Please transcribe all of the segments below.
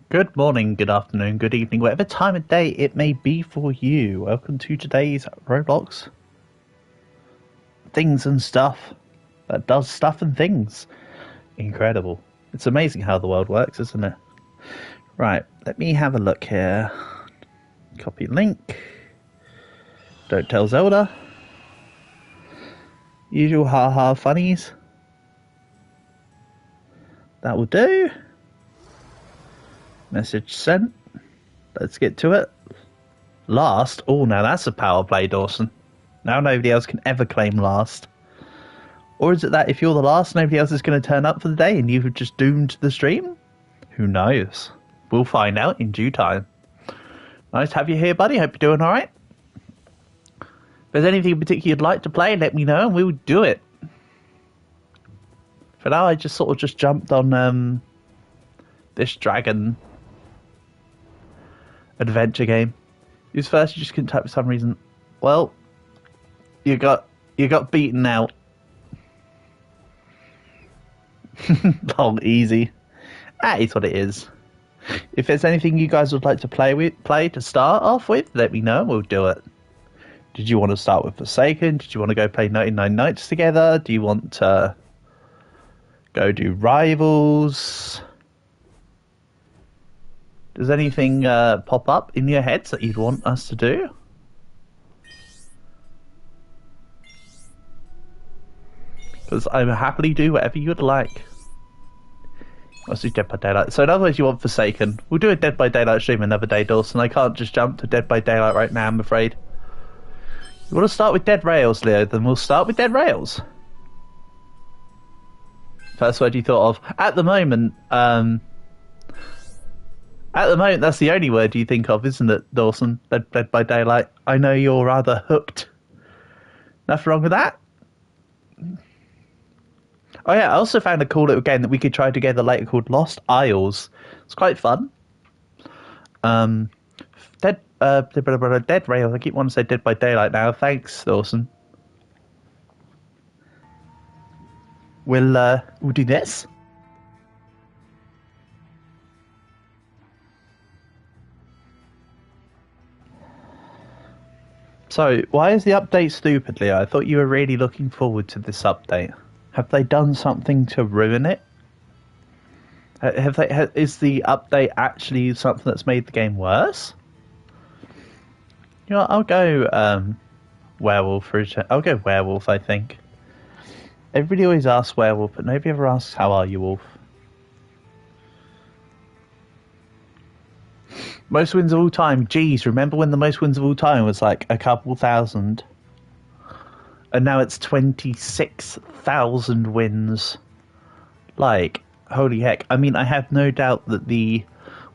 Good morning, good afternoon, good evening, whatever time of day it may be for you. Welcome to today's Roblox Things and Stuff that does stuff and things. Incredible. It's amazing how the world works, isn't it? Right, let me have a look here. Copy link. Don't tell Zelda. Usual haha funnies. That will do. Message sent. Let's get to it. Last? Oh, now that's a power play, Dawson. Now nobody else can ever claim last. Or is it that if you're the last, nobody else is going to turn up for the day and you've just doomed the stream? Who knows? We'll find out in due time. Nice to have you here, buddy. Hope you're doing alright. If there's anything in particular you'd like to play, let me know and we'll do it. For now, I just sort of jumped on this dragon adventure game. Because first you just couldn't type for some reason. Well, you got beaten out. Long, easy. That is what it is. If there's anything you guys would like to play to start off with, let me know and we'll do it. Did you want to start with Forsaken? Did you want to go play 99 Nights together? Do you want to go do Rivals? Does anything pop up in your heads that you'd want us to do? Because I will happily do whatever you would like. Let's do Dead by Daylight. So in other words, you want Forsaken. We'll do a Dead by Daylight stream another day, Dawson. I can't just jump to Dead by Daylight right now, I'm afraid. You want to start with Dead Rails, Leo? Then we'll start with Dead Rails. First word you thought of. At the moment, that's the only word you think of, isn't it, Dawson? Dead by Daylight. I know you're rather hooked. Nothing wrong with that? Oh yeah, I also found a cool little game that we could try together later called Lost Isles. It's quite fun. Dead Rails. I keep wanting to say Dead by Daylight now. Thanks, Dawson. We'll do this. So, why is the update stupid, Leo? I thought you were really looking forward to this update. Have they done something to ruin it? Is the update actually something that's made the game worse? You know what, I'll go werewolf for I'll go werewolf, I think. Everybody always asks werewolf, but nobody ever asks how are you, wolf. Most wins of all time. Geez, remember when the most wins of all time was like a couple thousand? And now it's 26,000 wins. Like, holy heck. I mean, I have no doubt that the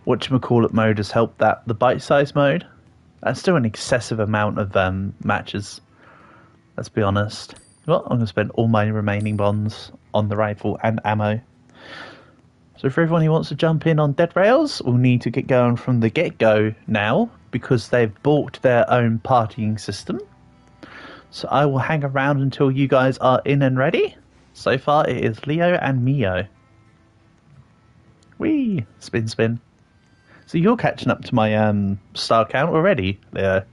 whatchamacallit mode has helped that. The bite-size mode, that's still an excessive amount of matches. Let's be honest. Well, I'm going to spend all my remaining bonds on the rifle and ammo. So for everyone who wants to jump in on Dead Rails, we'll need to get going from the get-go now, because they've bought their own partying system. So I will hang around until you guys are in and ready. So far it is Leo and Mio. Whee! Spin, spin. So you're catching up to my star count already, Leo.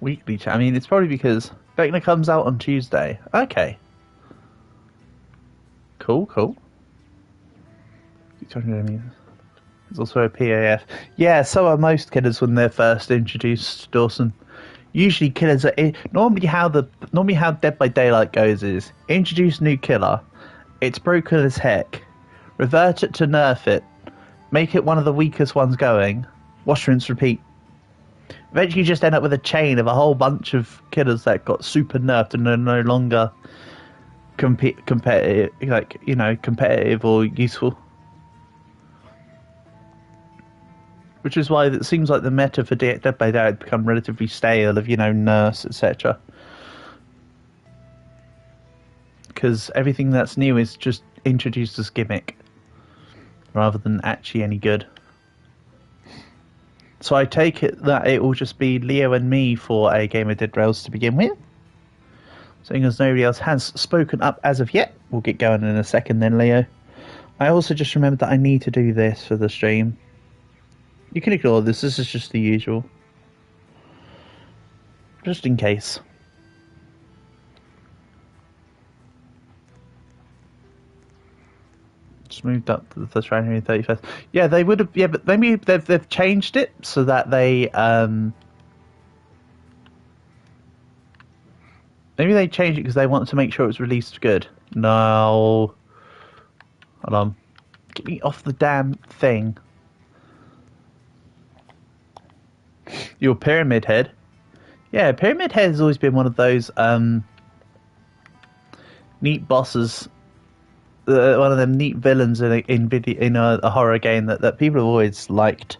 Weekly chat. I mean, it's probably because Vecna comes out on Tuesday. Okay. Cool, cool. It's also a PAF. Yeah, so are most killers when they're first introduced, Dawson. Usually killers are... Normally how Dead by Daylight goes is, introduce new killer, it's broken as heck, revert it to nerf it, make it one of the weakest ones going, wash, rinse, repeat. Eventually you just end up with a chain of a whole bunch of killers that got super nerfed and are no longer competitive, competitive or useful. Which is why it seems like the meta for Dead by Daylight had become relatively stale of, nurse, etc. Because everything that's new is just introduced as gimmick, rather than actually any good. So I take it that it will just be Leo and me for a game of Dead Rails to begin with. Seeing as nobody else has spoken up as of yet, we'll get going in a second then, Leo. I also just remembered that I need to do this for the stream. You can ignore this is just the usual. Just in case. Just moved up to the 331st. Yeah, they would have. Yeah, but maybe they've changed it so that they maybe they changed it because they want to make sure it's released good. No, hold on, get me off the damn thing. Your Pyramid Head. Yeah, Pyramid Head has always been one of those neat bosses. One of them neat villains in a horror game that people have always liked.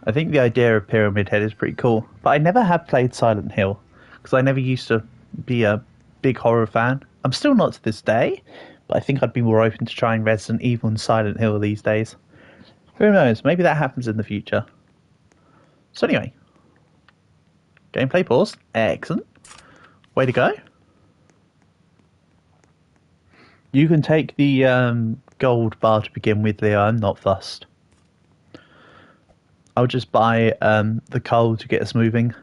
I think the idea of Pyramid Head is pretty cool, but I never have played Silent Hill because I never used to be a big horror fan. I'm still not to this day, but I think I'd be more open to trying Resident Evil and Silent Hill these days. Who knows? Maybe that happens in the future. So anyway, gameplay paused. Excellent. Way to go. You can take the gold bar to begin with, Leo. I'm not fussed. I'll just buy the coal to get us moving.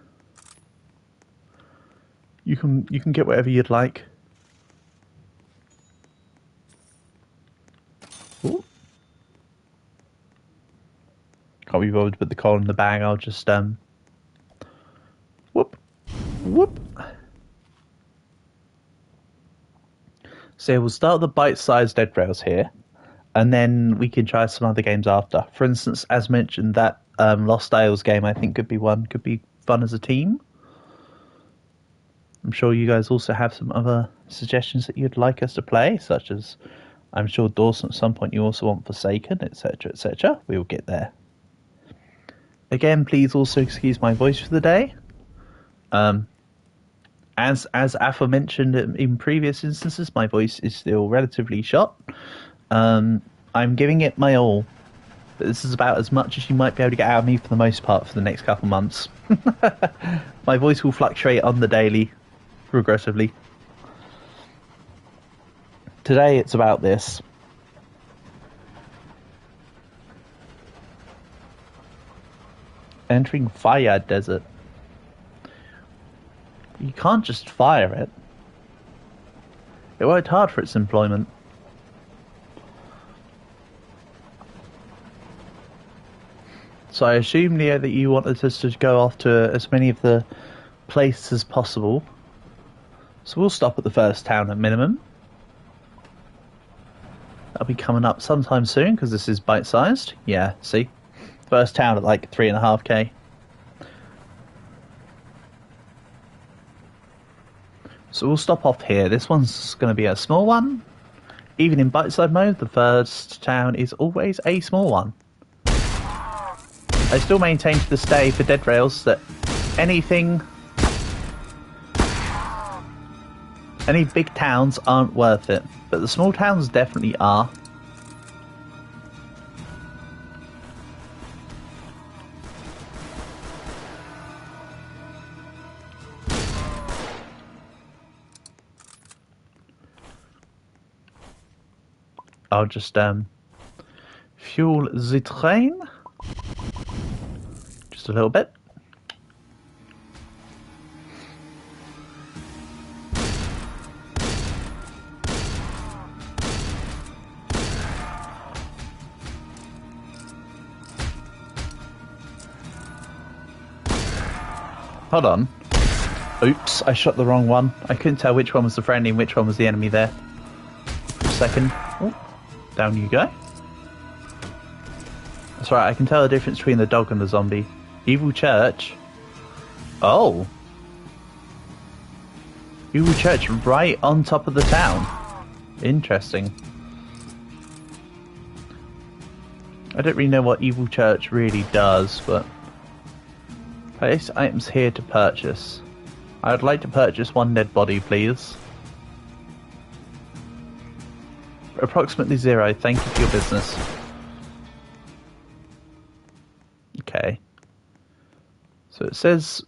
You can get whatever you'd like. Ooh. Can't be bothered to put the coal in the bag. I'll just whoop, whoop. So we'll start the bite-sized Dead Rails here, and then we can try some other games after. For instance, as mentioned, that Lost Isles game I think could be fun as a team. I'm sure you guys also have some other suggestions that you'd like us to play, such as I'm sure Dawson at some point you also want Forsaken, etc., etc. We will get there. Again, please also excuse my voice for the day. As aforementioned in previous instances, my voice is still relatively shot. I'm giving it my all. But this is about as much as you might be able to get out of me for the most part for the next couple months. My voice will fluctuate on the daily, progressively. Today it's about this. Entering Fire Desert. You can't just fire it. It worked hard for its employment. So I assume, Leo, that you wanted us to go off to as many of the places as possible. So we'll stop at the first town at minimum. That'll be coming up sometime soon, because this is bite-sized. Yeah, see? First town at like 3.5k. So we'll stop off here. This one's going to be a small one. Even in bite-sized mode, the first town is always a small one. I still maintain to this day for Dead Rails that any big towns aren't worth it, but the small towns definitely are. I'll just fuel the train just a little bit. Hold on. Oops, I shot the wrong one. I couldn't tell which one was the friendly and which one was the enemy there. For a second. Oh. Down you go. That's right, I can tell the difference between the dog and the zombie. Evil Church. Oh. Evil Church right on top of the town. Interesting. I don't really know what Evil Church really does, but... Place items here to purchase. I would like to purchase one dead body, please. Approximately 0. Thank you for your business. Okay. So it says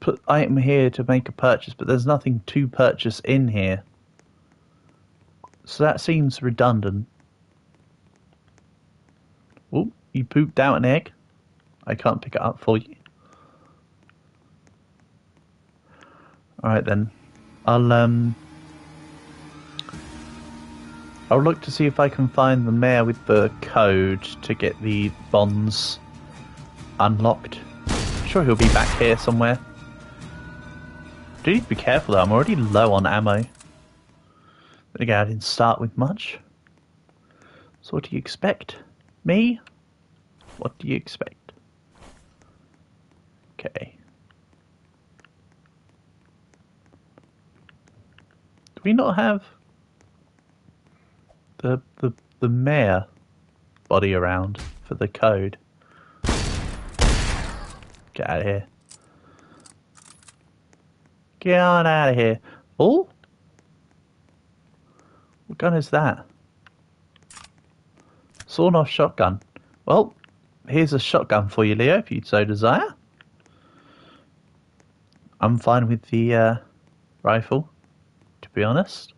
put item here to make a purchase, but there's nothing to purchase in here. So that seems redundant. Oh, you pooped out an egg. I can't pick it up for you. Alright then. I'll look to see if I can find the mayor with the code to get the bonds unlocked. I'm sure he'll be back here somewhere. Do need to be careful though, I'm already low on ammo. Then again, I didn't start with much. So what do you expect? Me? What do you expect? Okay. Do we not have the mayor body around for the code? Get out of here. Get on out of here. Oh? What gun is that? Sawn-off shotgun. Well, here's a shotgun for you, Leo, if you so desire. I'm fine with the rifle, to be honest.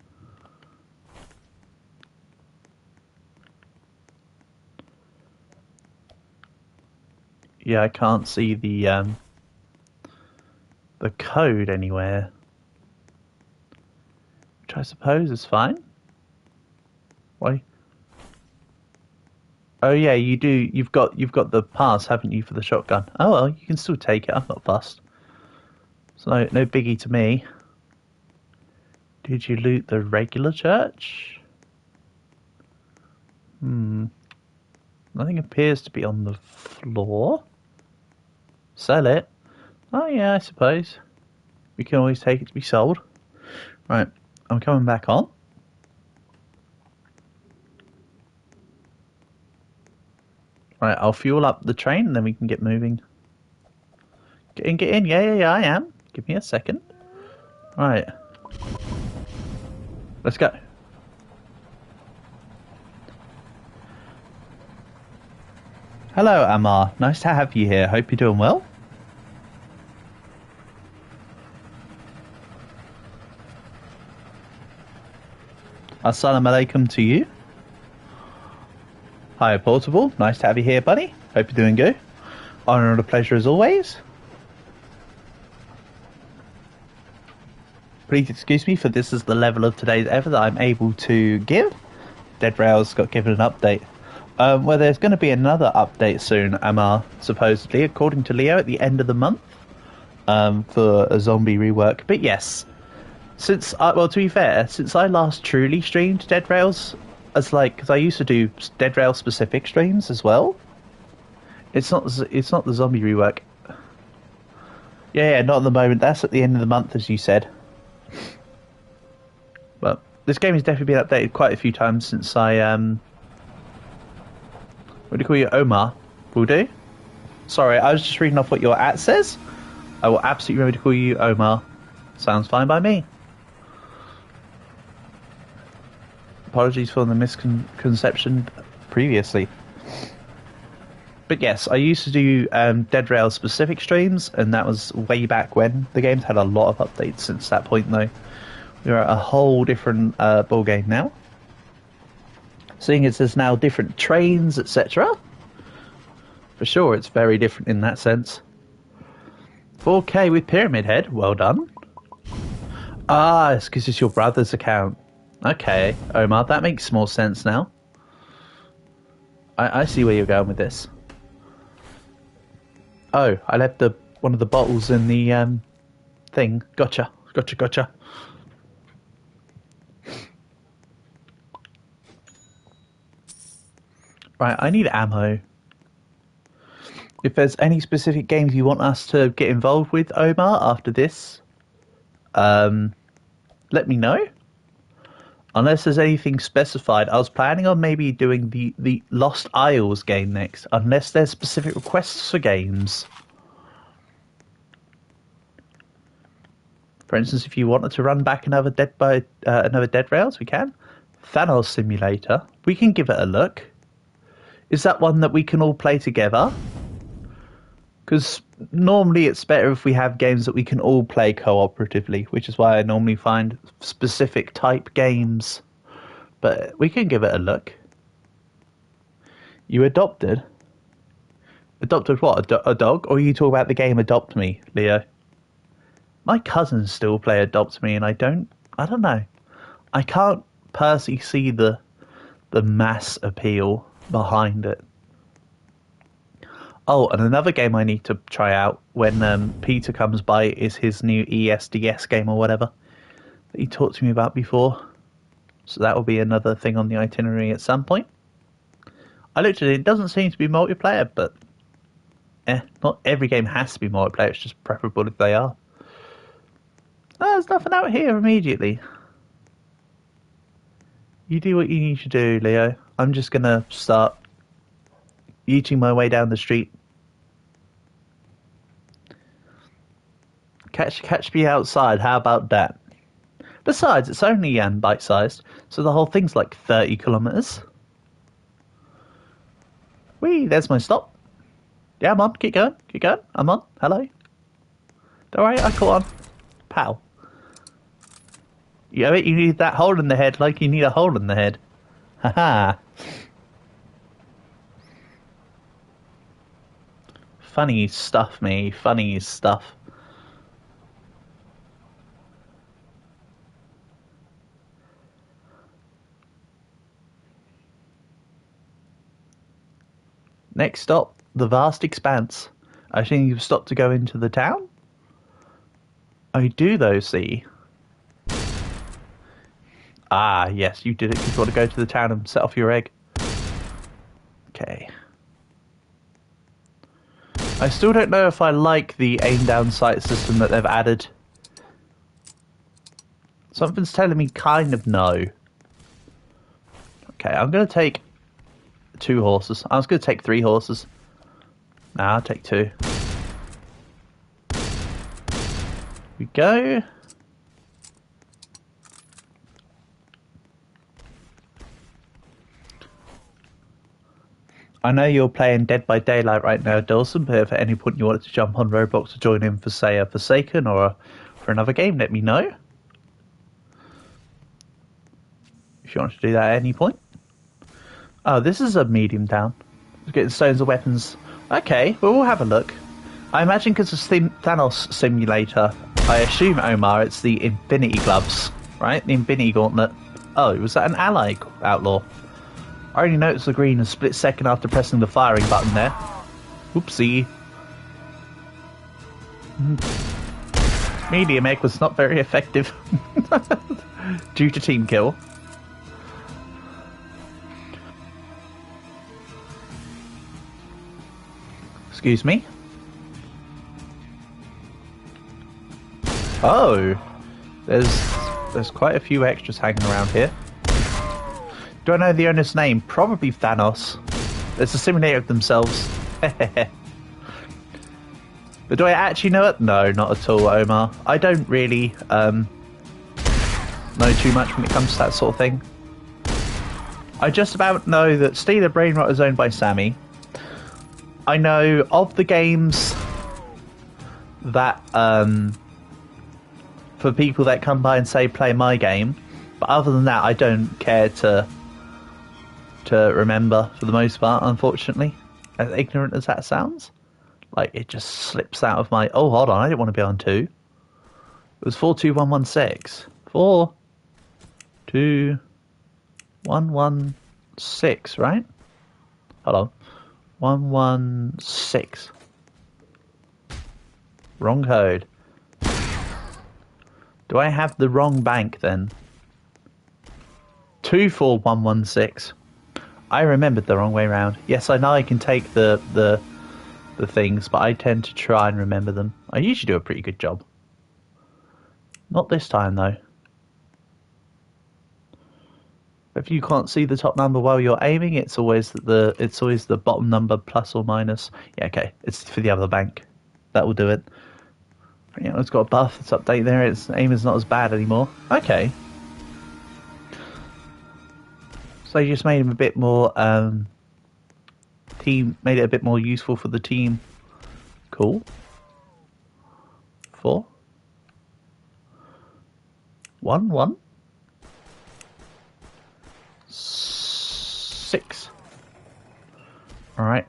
Yeah, I can't see the code anywhere, which I suppose is fine. Why? Oh yeah, you do. You've got the pass, haven't you, for the shotgun? Oh well, you can still take it. I'm not fussed. So no biggie to me. Did you loot the regular church? Nothing appears to be on the floor. Sell it? Oh yeah, I suppose. We can always take it to be sold. Right, I'm coming back on. Right, I'll fuel up the train and then we can get moving. Get in. Yeah, I am. Give me a second. Right. Let's go. Hello, Amar. Nice to have you here. Hope you're doing well. Assalamu alaikum to you. Hi, Portable. Nice to have you here, buddy. Hope you're doing good. Honor and a pleasure as always. Please excuse me for this is the level of today's ever that I'm able to give. Dead Rails got given an update. Well, there's going to be another update soon, Amar, supposedly, according to Leo, at the end of the month, for a zombie rework. But yes, since, well, to be fair, since I last truly streamed Dead Rails, because I used to do Dead Rails specific streams as well. It's not the zombie rework. Yeah, not at the moment. That's at the end of the month, as you said. But this game has definitely been updated quite a few times since I what do you call you, Omar? Will do. Sorry, I was just reading off what your @ says. I will absolutely remember to call you Omar. Sounds fine by me. Apologies for the misconception previously. But yes, I used to do Dead Rail specific streams, and that was way back when. The game's had a lot of updates since that point, though. We're at a whole different ball game now. Seeing as there's now different trains, etc. For sure, it's very different in that sense. 4K with Pyramid Head, well done. Ah, it's because it's your brother's account. Okay, Omar, that makes more sense now. I see where you're going with this. Oh, I left one of the bottles in the thing. Gotcha. Right, I need ammo. If there's any specific games you want us to get involved with, Omar, after this, let me know. Unless there's anything specified. I was planning on maybe doing the Lost Isles game next, unless there's specific requests for games. For instance, if you wanted to run back another Dead Rails, we can. Thanos Simulator, we can give it a look. Is that one that we can all play together? Because normally it's better if we have games that we can all play cooperatively, which is why I normally find specific type games. But we can give it a look. You adopted? Adopted what? A dog? Or are you talking about the game Adopt Me, Leo? My cousins still play Adopt Me, and I don't know. I can't personally see the mass appeal behind it. Oh, and another game I need to try out when Peter comes by is his new ESDS game or whatever that he talked to me about before. So that will be another thing on the itinerary at some point. I looked at it, it doesn't seem to be multiplayer, but not every game has to be multiplayer, it's just preferable if they are. Oh, there's nothing out here immediately. You do what you need to do, Leo. I'm just going to start eating my way down the street. Catch me outside, how about that? Besides, it's only bite-sized, so the whole thing's like 30 kilometers. Whee, there's my stop. Yeah, I'm on, keep going, I'm on, hello. Don't worry, I caught on. Pow. You need that hole in the head like you need a hole in the head. Haha. Funny stuff, me. Funny stuff. Next stop, the vast expanse. I think you've stopped to go into the town? I do, though, see. Ah, yes, you did it because you want to go to the town and set off your egg. Okay. I still don't know if I like the aim-down sight system that they've added. Something's telling me kind of no. Okay, I'm going to take 2 horses. I was going to take 3 horses. Nah, I'll take 2. Here we go. I know you're playing Dead by Daylight right now, Dawson, but if at any point you wanted to jump on Roblox to join in for, say, a Forsaken or for another game, let me know. If you want to do that at any point. Oh, this is a medium town. Getting stones and weapons. Okay, well, we'll have a look. I imagine because it's Thanos Simulator, I assume, Omar, it's the Infinity Gloves, right? The Infinity Gauntlet. Oh, was that an ally outlaw? I only noticed the green a split second after pressing the firing button there. Oopsie. Medium egg was not very effective. Due to team kill. Excuse me? Oh! There's quite a few extras hanging around here. Do I know the owner's name? Probably Thanos. It's a simulator of themselves. But do I actually know it? No, not at all, Omar. I don't really know too much when it comes to that sort of thing. I just about know that Steeler Brainrot is owned by Sammy. I know of the games that, for people that come by and say play my game, but other than that I don't care to remember for the most part, unfortunately. As ignorant as that sounds. Like, it just slips out of my... Oh, hold on, I didn't want to be on 2. It was 42116. 42116, right? Hold on. 116. Wrong code. Do I have the wrong bank then? 24116. I remembered the wrong way round. Yes, I know I can take the things, but I tend to try and remember them. I usually do a pretty good job. Not this time though. If you can't see the top number while you're aiming, it's always the bottom number plus or minus. Yeah, okay. It's for the other bank. That will do it. You know, it's got a buff. It's update there. Its aim is not as bad anymore. Okay. So you just made him a bit more made it a bit more useful for the team. Cool. 4, 1, 1, 6. Alright.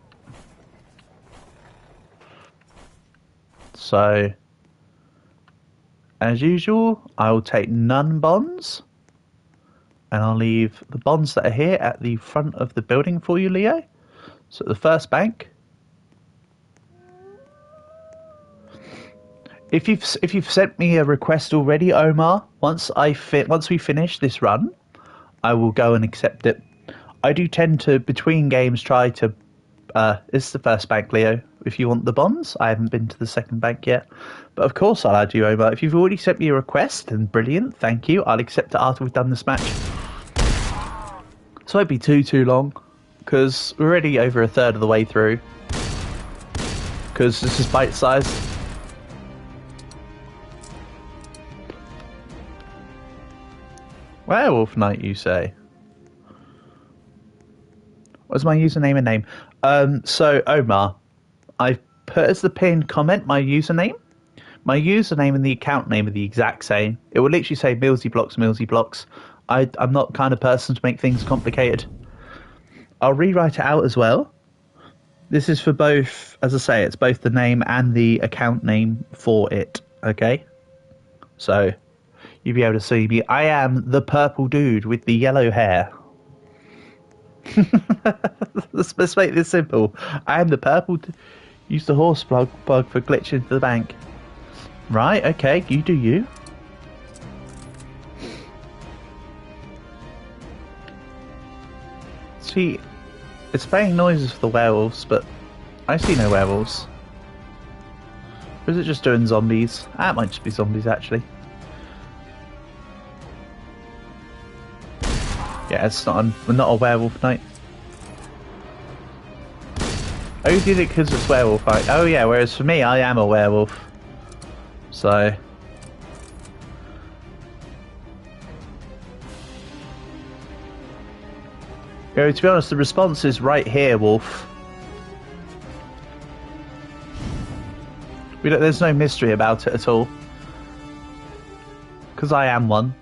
So, as usual, I will take none bonds. And I'll leave the bonds that are here at the front of the building for you, Leo. So the first bank. If you've sent me a request already, Omar, once we finish this run, I will go and accept it. I do tend to, between games, try to... this is the first bank, Leo. If you want the bonds, I haven't been to the second bank yet. But of course I'll add you, Omar. If you've already sent me a request, then brilliant, thank you. I'll accept it after we've done this match. So it won't be too long, because we're already over a third of the way through. Because this is bite-sized. Werewolf Night, you say? What's my username and name? So, Omar, I've put as the pinned comment my username. My username and the account name are the exact same. It will literally say Millsy Blocks, Millsy Blocks. I'm not the kind of person to make things complicated. I'll rewrite it out as well. This is for both, as I say, it's both the name and the account name for it, okay? So, you'll be able to see me. I am the purple dude with the yellow hair. Let's make this simple. I am the purple... Use the horse bug for glitching into the bank. Right, okay, you do you. See, it's playing noises for the werewolves, but I see no werewolves. Or is it just doing zombies? Ah, it might just be zombies, actually. Yeah, it's not a werewolf night. Oh, you did it because it's werewolf night. Oh yeah, whereas for me, I am a werewolf. So... to be honest, the response is right here, Wolf. There's no mystery about it at all. Because I am one.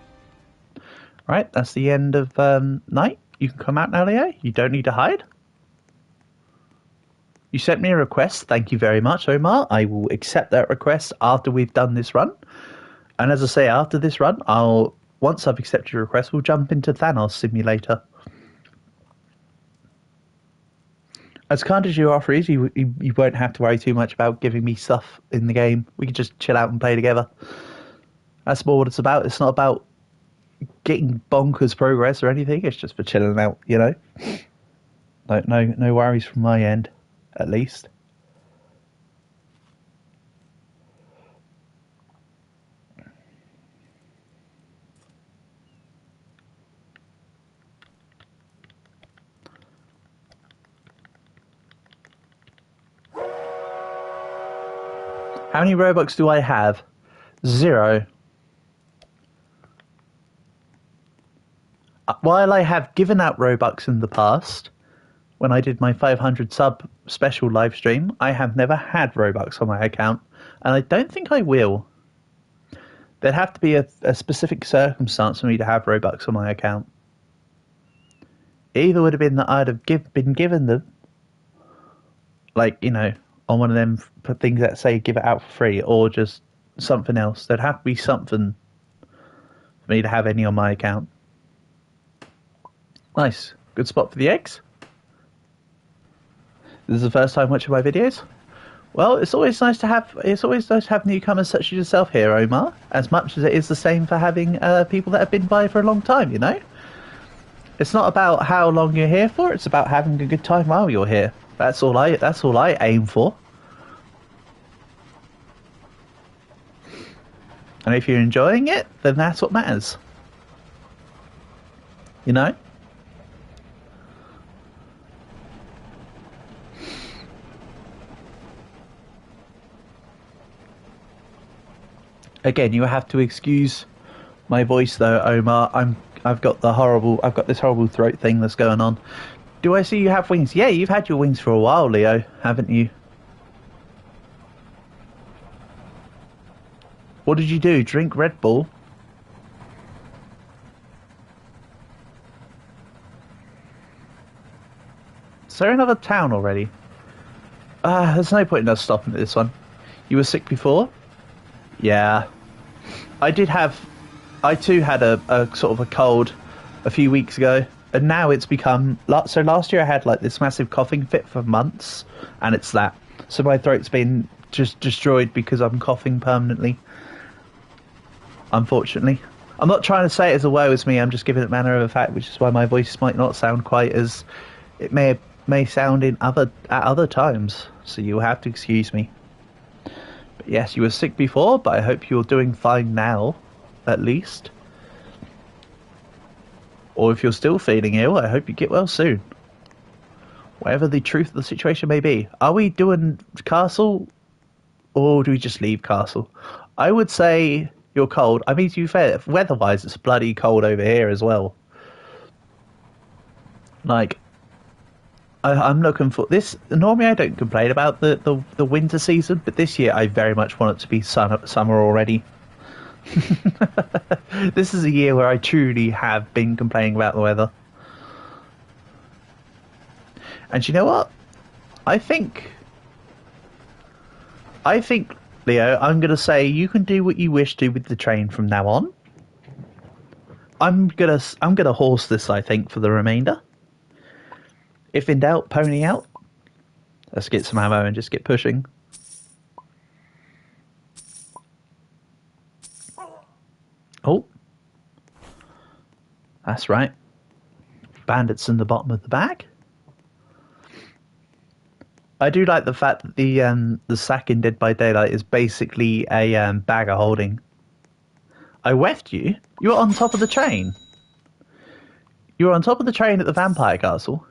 Right, that's the end of night. You can come out now, Leo. You don't need to hide. You sent me a request. Thank you very much, Omar. I will accept that request after we've done this run. And as I say, after this run, once I've accepted your request, we'll jump into Thanos Simulator. As kind as your offer is, you won't have to worry too much about giving me stuff in the game. We can just chill out and play together. That's more what it's about. It's not about getting bonkers progress or anything. It's just for chilling out, you know? Like, no worries from my end, at least. How many Robux do I have? 0. While I have given out Robux in the past, when I did my 500 sub special live stream, I have never had Robux on my account, and I don't think I will. There'd have to be a specific circumstance for me to have Robux on my account. It either would have been that I'd have been given them, like, you know, on one of them things that say give it out for free, or just something else. There'd have to be something for me to have any on my account. Nice. Good spot for the eggs. This is the first time watching my videos. Well, it's always nice to have newcomers such as yourself here, Omar, as much as it is the same for having people that have been by for a long time, you know? It's not about how long you're here for, it's about having a good time while you're here. That's all I aim for. And if you're enjoying it, then that's what matters. You know? Again, you have to excuse my voice though, Omar. I've got this horrible throat thing that's going on. Do I see you have wings? Yeah, you've had your wings for a while, Leo, haven't you? What did you do? Drink Red Bull? Is there another town already? There's no point in us stopping at this one. You were sick before? Yeah. I too had a sort of a cold a few weeks ago, and now it's become... So last year I had like this massive coughing fit for months, and it's that. So my throat's been just destroyed because I'm coughing permanently. Unfortunately. I'm not trying to say it as a woe is me, I'm just giving it manner of a fact, which is why my voice might not sound quite as it may sound at other times. So you'll have to excuse me. But yes, you were sick before, but I hope you're doing fine now, at least. Or if you're still feeling ill, I hope you get well soon. Whatever the truth of the situation may be. Are we doing Castle? Or do we just leave Castle? I would say you're cold. I mean, to be fair, weather-wise, it's bloody cold over here as well. Like, I'm looking for this. Normally, I don't complain about the winter season, but this year I very much want it to be summer already. This is a year where I truly have been complaining about the weather. And you know what? I think, Leo, I'm going to say you can do what you wish to with the train from now on. I'm gonna horse this, I think, for the remainder. If in doubt, pony out. Let's get some ammo and just get pushing. Oh. That's right. Bandits in the bottom of the bag. I do like the fact that the sack in Dead by Daylight is basically a bag of holding. I weft you? You were on top of the train. You were on top of the train at the vampire castle.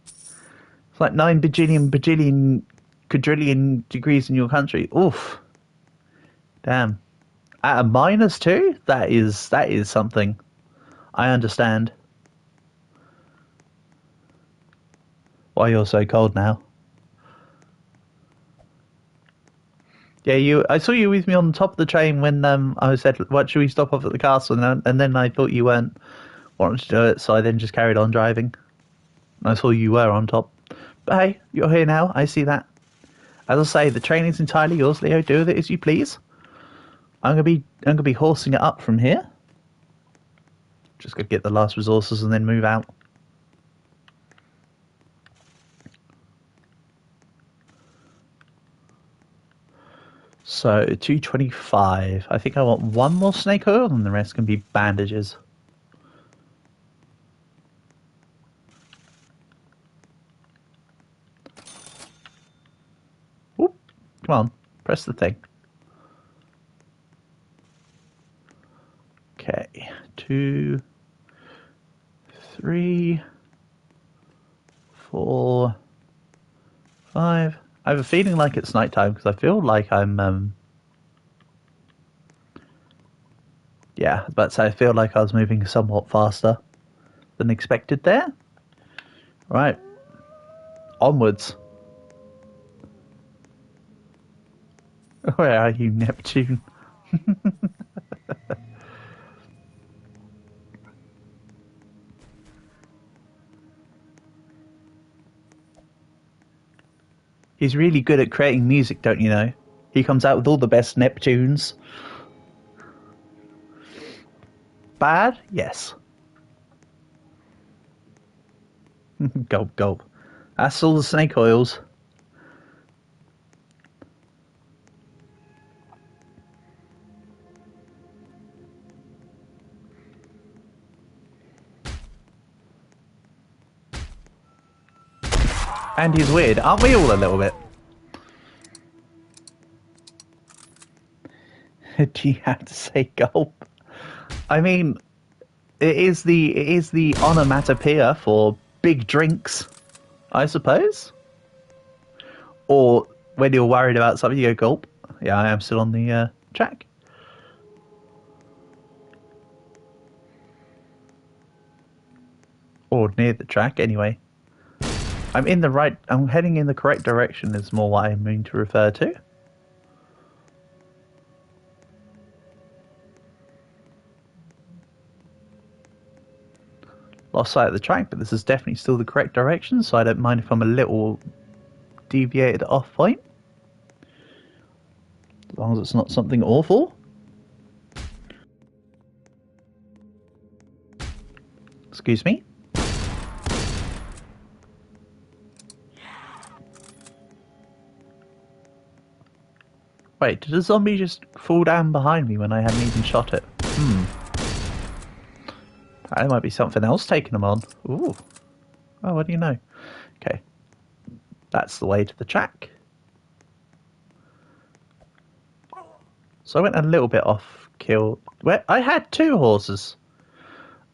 It's like 9 bajillion, quadrillion degrees in your country. Oof. Damn. At a -2? That is something. I understand. Why you're so cold now. Yeah, I saw you with me on the top of the train when I said, "What should we stop off at the castle?" And then I thought you weren't wanting to do it, so I then just carried on driving. And I saw you were on top. But hey, you're here now. I see that. As I say, the train is entirely yours, Leo. Do with it as you please. I'm gonna be horsing it up from here. Just gonna get the last resources and then move out. So, 225. I think I want one more snake oil and the rest can be bandages. Whoop. Come on, press the thing. Okay, 2, 3, 4, 5. I have a feeling like it's nighttime because I feel like I'm, yeah, but I feel like I was moving somewhat faster than expected there. Right, onwards. Where are you, Neptune? He's really good at creating music, don't you know? He comes out with all the best Neptunes. Bad? Yes. Gulp, gulp. That's all the snake oils. And he's weird. Aren't we all a little bit? Do you have to say gulp? I mean, it is the onomatopoeia for big drinks, I suppose. Or when you're worried about something, you go gulp. Yeah, I am still on the track. Or near the track, anyway. I'm heading in the correct direction is more what I mean to refer to. lost sight of the track, but this is definitely still the correct direction, so I don't mind if I'm a little deviated off point. As long as it's not something awful. Excuse me. Wait, did a zombie just fall down behind me when I hadn't even shot it? There might be something else taking them on. Ooh. Oh, what do you know? Okay. That's the way to the track. So I went a little bit off kill. Where I had 2 horses.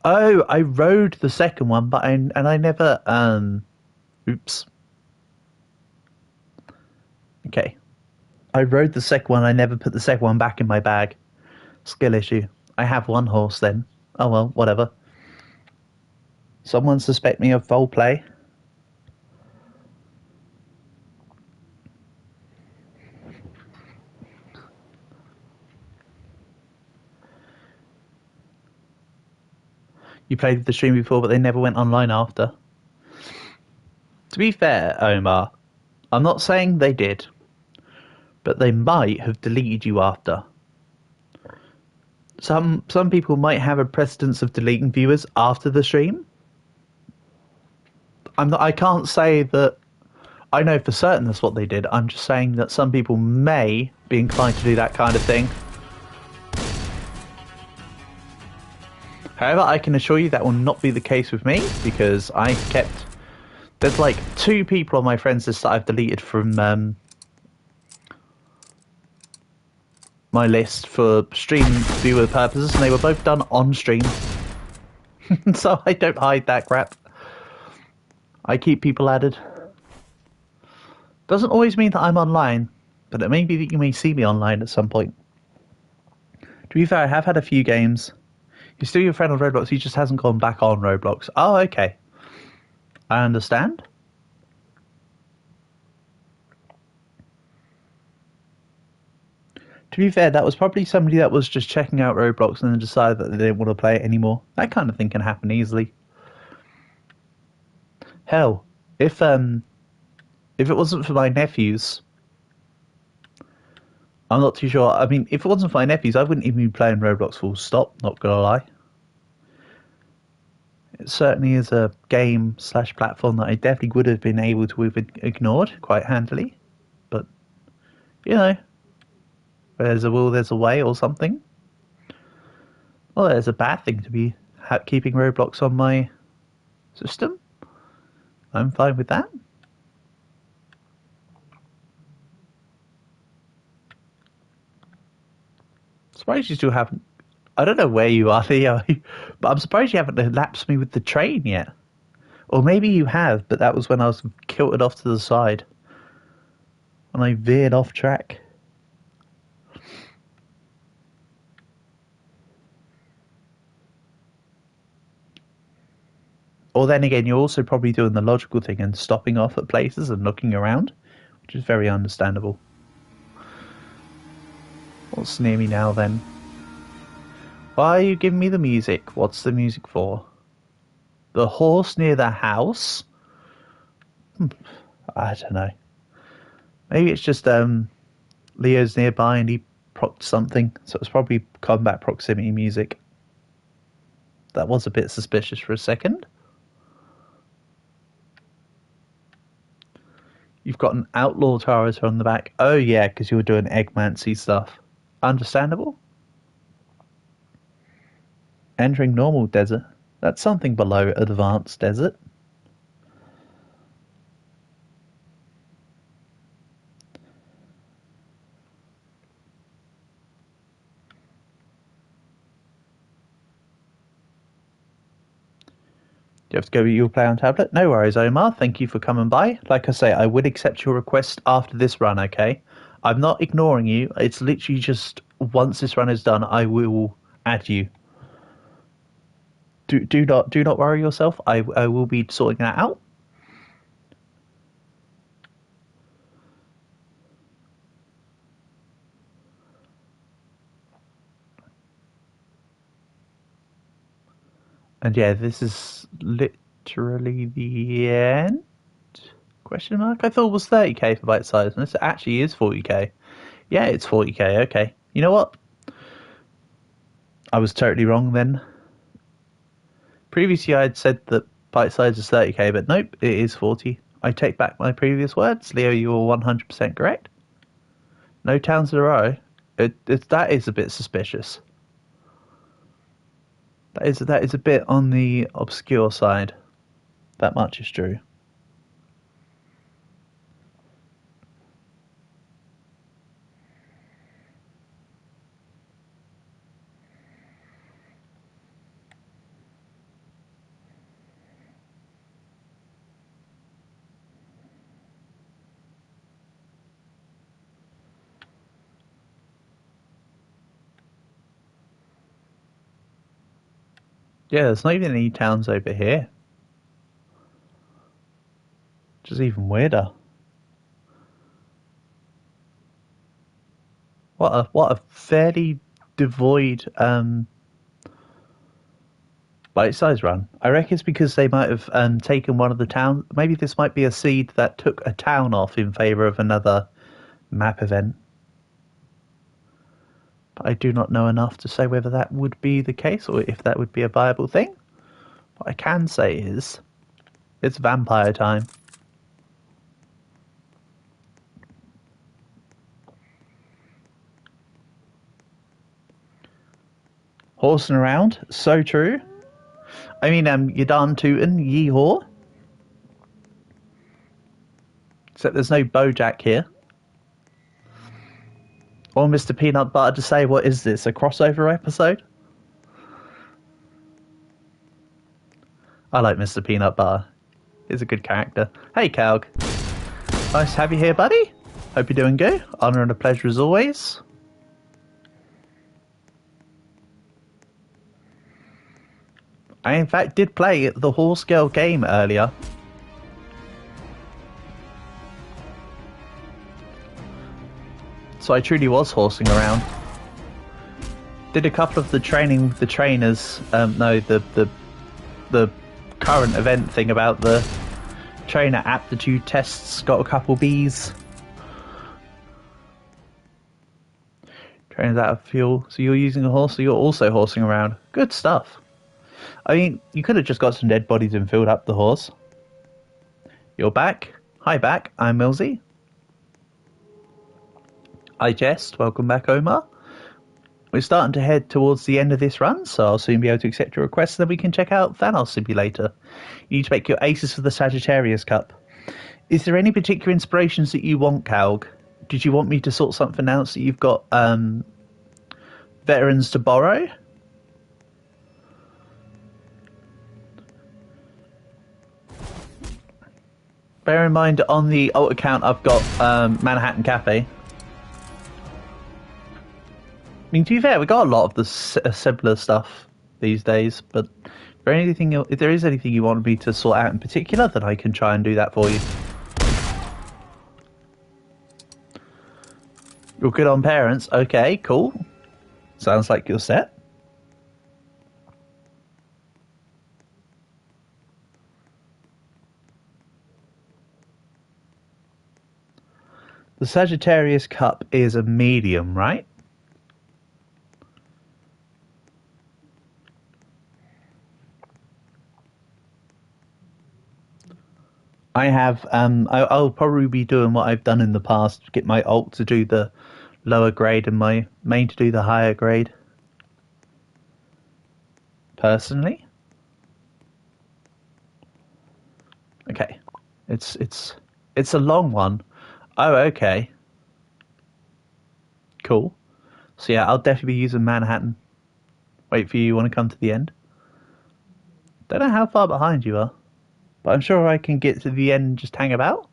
Oh, I rode the second one, but I never oops. Okay. I rode the second one, I never put the second one back in my bag. Skill issue. I have 1 horse then. Oh well, whatever. Someone suspect me of foul play. You played with the stream before, but they never went online after. To be fair, Omar, I'm not saying they did, but they might have deleted you after. Some people might have a precedence of deleting viewers after the stream. I can't say that I know for certain that's what they did. I'm just saying that some people may be inclined to do that kind of thing. However, I can assure you that will not be the case with me, because I kept... There's like 2 people on my friends list that I've deleted from my list for stream viewer purposes, and they were both done on stream. So I don't hide that crap. I keep people added. Doesn't always mean that I'm online, but it may be that you may see me online at some point. To be fair, I have had a few games. You're still your friend on Roblox, he just hasn't gone back on Roblox. Oh, okay. I understand. To be fair, that was probably somebody that was just checking out Roblox and then decided that they didn't want to play it anymore. That kind of thing can happen easily. Hell, if it wasn't for my nephews, I'm not too sure. I mean, if it wasn't for my nephews, I wouldn't even be playing Roblox full stop, not gonna lie. It certainly is a game / platform that I definitely would have been able to have ignored quite handily. But, you know, where there's a will, there's a way, or something. Well, there's a bad thing to be keeping Roblox on my system. I'm fine with that. Surprised you still haven't... I don't know where you are, Leo, but I'm surprised you haven't lapsed me with the train yet. Or maybe you have, but that was when I was kilted off to the side. And I veered off track. Or then again, you're also probably doing the logical thing and stopping off at places and looking around, which is very understandable. What's near me now, then? Why are you giving me the music? What's the music for? The horse near the house? I don't know. Maybe it's just Leo's nearby and he procced something, so it's probably combat proximity music. That was a bit suspicious for a second. You've got an outlaw turret on the back. Oh yeah, because you were doing Eggmancy stuff. Understandable. Entering normal desert. That's something below advanced desert. Do you have to go with your play on tablet? No worries, Omar. Thank you for coming by. Like I say, I would accept your request after this run, okay? I'm not ignoring you. It's literally just once this run is done, I will add you. Do not worry yourself. I will be sorting that out. And yeah, this is literally the end? Question mark? I thought it was 30k for bite size, and this actually is 40k. Yeah, it's 40k, okay. You know what? I was totally wrong then. Previously I had said that bite size is 30k, but nope, it is 40. I take back my previous words. Leo, you were 100% correct. No towns in a row. That is a bit suspicious. That is a bit on the obscure side. That much is true. Yeah, there's not even any towns over here. Which is even weirder. What a fairly devoid bite size run. I reckon it's because they might have taken one of the towns. Maybe this might be a seed that took a town off in favour of another map event. But I do not know enough to say whether that would be the case or if that would be a viable thing. What I can say is, it's vampire time. Horsing around, so true. I mean, you're darn tootin', yee-haw. Except there's no Bojack here. Or Mr. Peanut Butter to say, what is this, a crossover episode? I like Mr. Peanut Butter. He's a good character. Hey, Calg. Nice to have you here, buddy. Hope you're doing good. Honour and a pleasure as always. I, in fact, did play the Horse Girl game earlier. So I truly was horsing around. Did a couple of the training with the trainers. No, the current event thing about the trainer aptitude tests. Got a couple Bs. Trainers out of fuel. So you're using a horse, so you're also horsing around. Good stuff. I mean, you could have just got some dead bodies and filled up the horse. You're back. Hi back, I'm Millsy. I jest. Welcome back, Omar. We're starting to head towards the end of this run, so I'll soon be able to accept your request, so then we can check out Thanos Simulator. You need to make your aces for the Sagittarius Cup. Is there any particular inspirations that you want, Calg? Did you want me to sort something out so you've got veterans to borrow? Bear in mind, on the alt account, I've got Manhattan Cafe. I mean, to be fair, we got a lot of the similar stuff these days, but if there is anything you want me to sort out in particular, then I can try and do that for you. You're good on parents? Okay, cool. Sounds like you're set. The Sagittarius Cup is a medium, right? I have, I'll probably be doing what I've done in the past, get my alt to do the lower grade and my main to do the higher grade. Personally. Okay. It's a long one. Oh, okay. Cool. So yeah, I'll definitely be using Manhattan. Wait for you, want to come to the end? Don't know how far behind you are. But I'm sure I can get to the end and just hang about.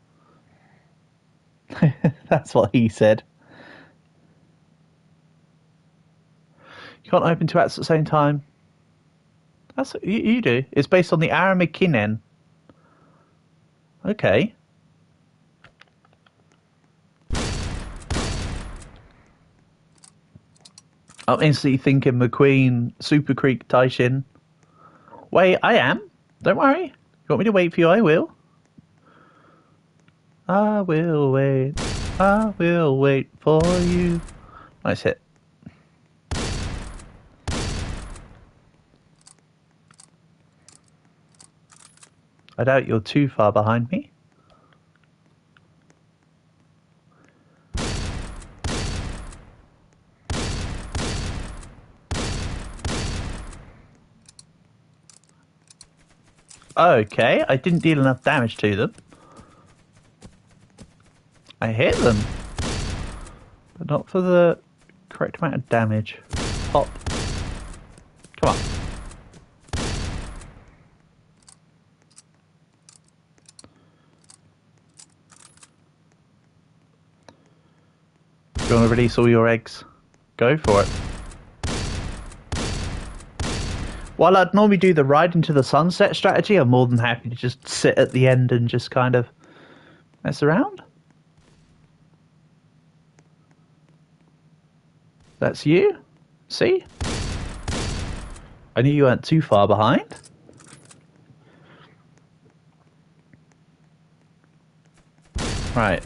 That's what he said. You can't open two apps at the same time. That's what you do. It's based on the Aramid Kinen. Okay. I'm instantly thinking McQueen, Super Creek, Taishin. Wait, I am. Don't worry. You want me to wait for you? I will. I will wait. I will wait for you. Nice hit. I doubt you're too far behind me. Okay, I didn't deal enough damage to them. I hit them, but not for the correct amount of damage. Pop. Come on. Do you want to release all your eggs? Go for it. While I'd normally do the ride into the sunset strategy, I'm more than happy to just sit at the end and just kind of mess around. That's you? See? I knew you weren't too far behind. Right.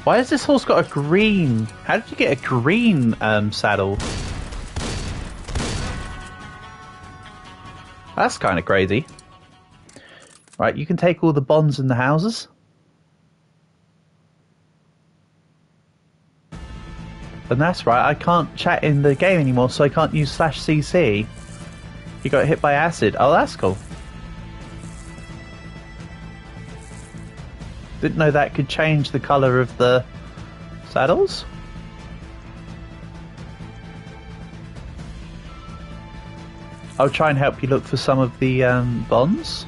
Why has this horse got a green? How did you get a green saddle? That's kind of crazy. Right, you can take all the bonds in the houses. And that's right, I can't chat in the game anymore, so I can't use /cc. He got hit by acid. Oh, that's cool. Didn't know that could change the colour of the saddles. I'll try and help you look for some of the bonds.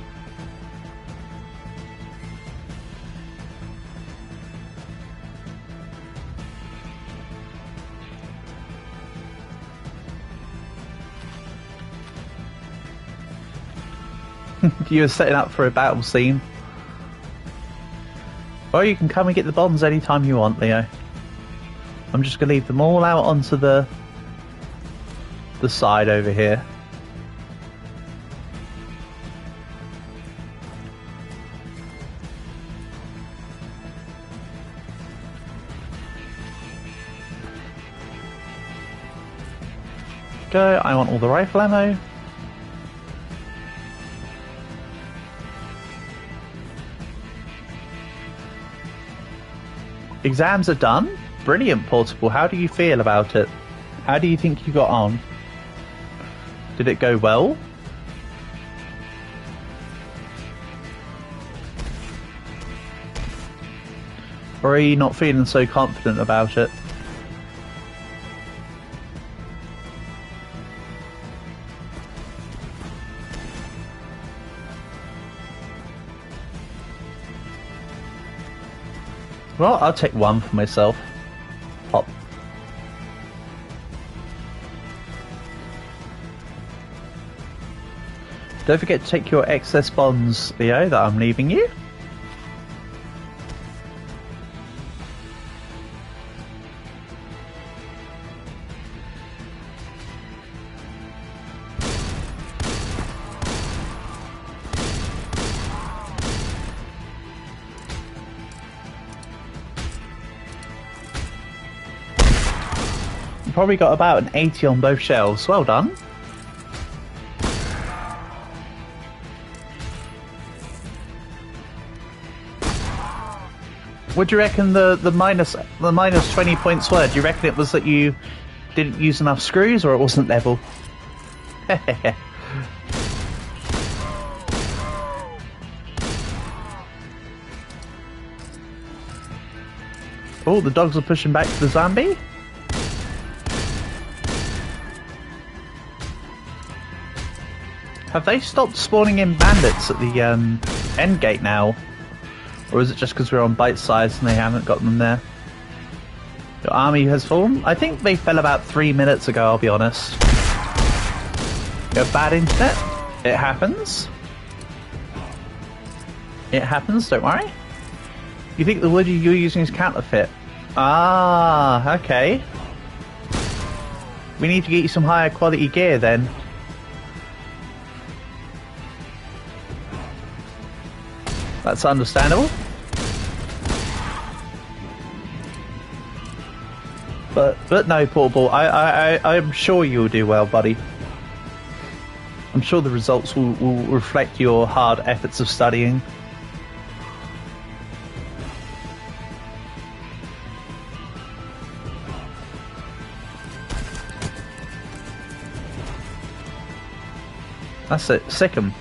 You were setting up for a battle scene. Or you can come and get the bonds anytime you want, Leo. I'm just going to leave them all out onto the side over here. Go, I want all the rifle ammo. Exams are done. Brilliant, Portable. How do you feel about it? How do you think you got on? Did it go well? Or are you not feeling so confident about it? Well, I'll take one for myself. Pop. Don't forget to take your excess bonds, Leo, that I'm leaving you. Probably got about an 80 on both shelves. Well done. What do you reckon the minus 20 points were? Do you reckon it was that you didn't use enough screws, or it wasn't level? Oh, the dogs are pushing back to the zombie. Have they stopped spawning in bandits at the end gate now? Or is it just because we're on bite size and they haven't got them there? Your army has fallen? I think they fell about 3 minutes ago, I'll be honest. You have bad internet? It happens. It happens, don't worry. You think the wood you're using is counterfeit? Ah, okay. We need to get you some higher quality gear then. That's understandable. But no, Portable, I'm sure you'll do well, buddy. I'm sure the results will reflect your hard efforts of studying. That's it, sick 'em.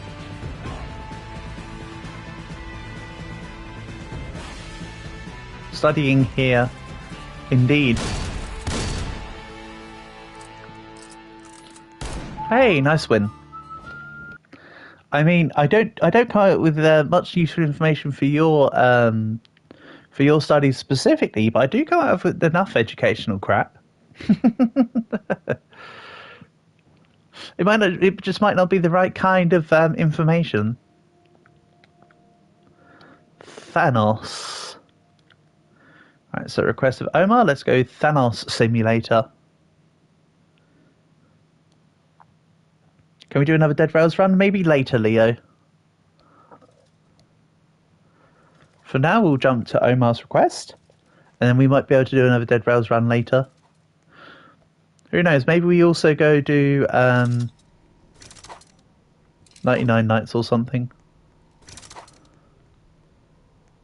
Studying here, indeed. Hey, nice win. I mean, I don't come up with much useful information for your studies specifically, but I do come up with enough educational crap. It just might not be the right kind of information. Thanos. Right, so request of Omar. Let's go Thanos Simulator. Can we do another Dead Rails run? Maybe later, Leo. For now, we'll jump to Omar's request, and then we might be able to do another Dead Rails run later. Who knows? Maybe we also go do 99 Nights or something.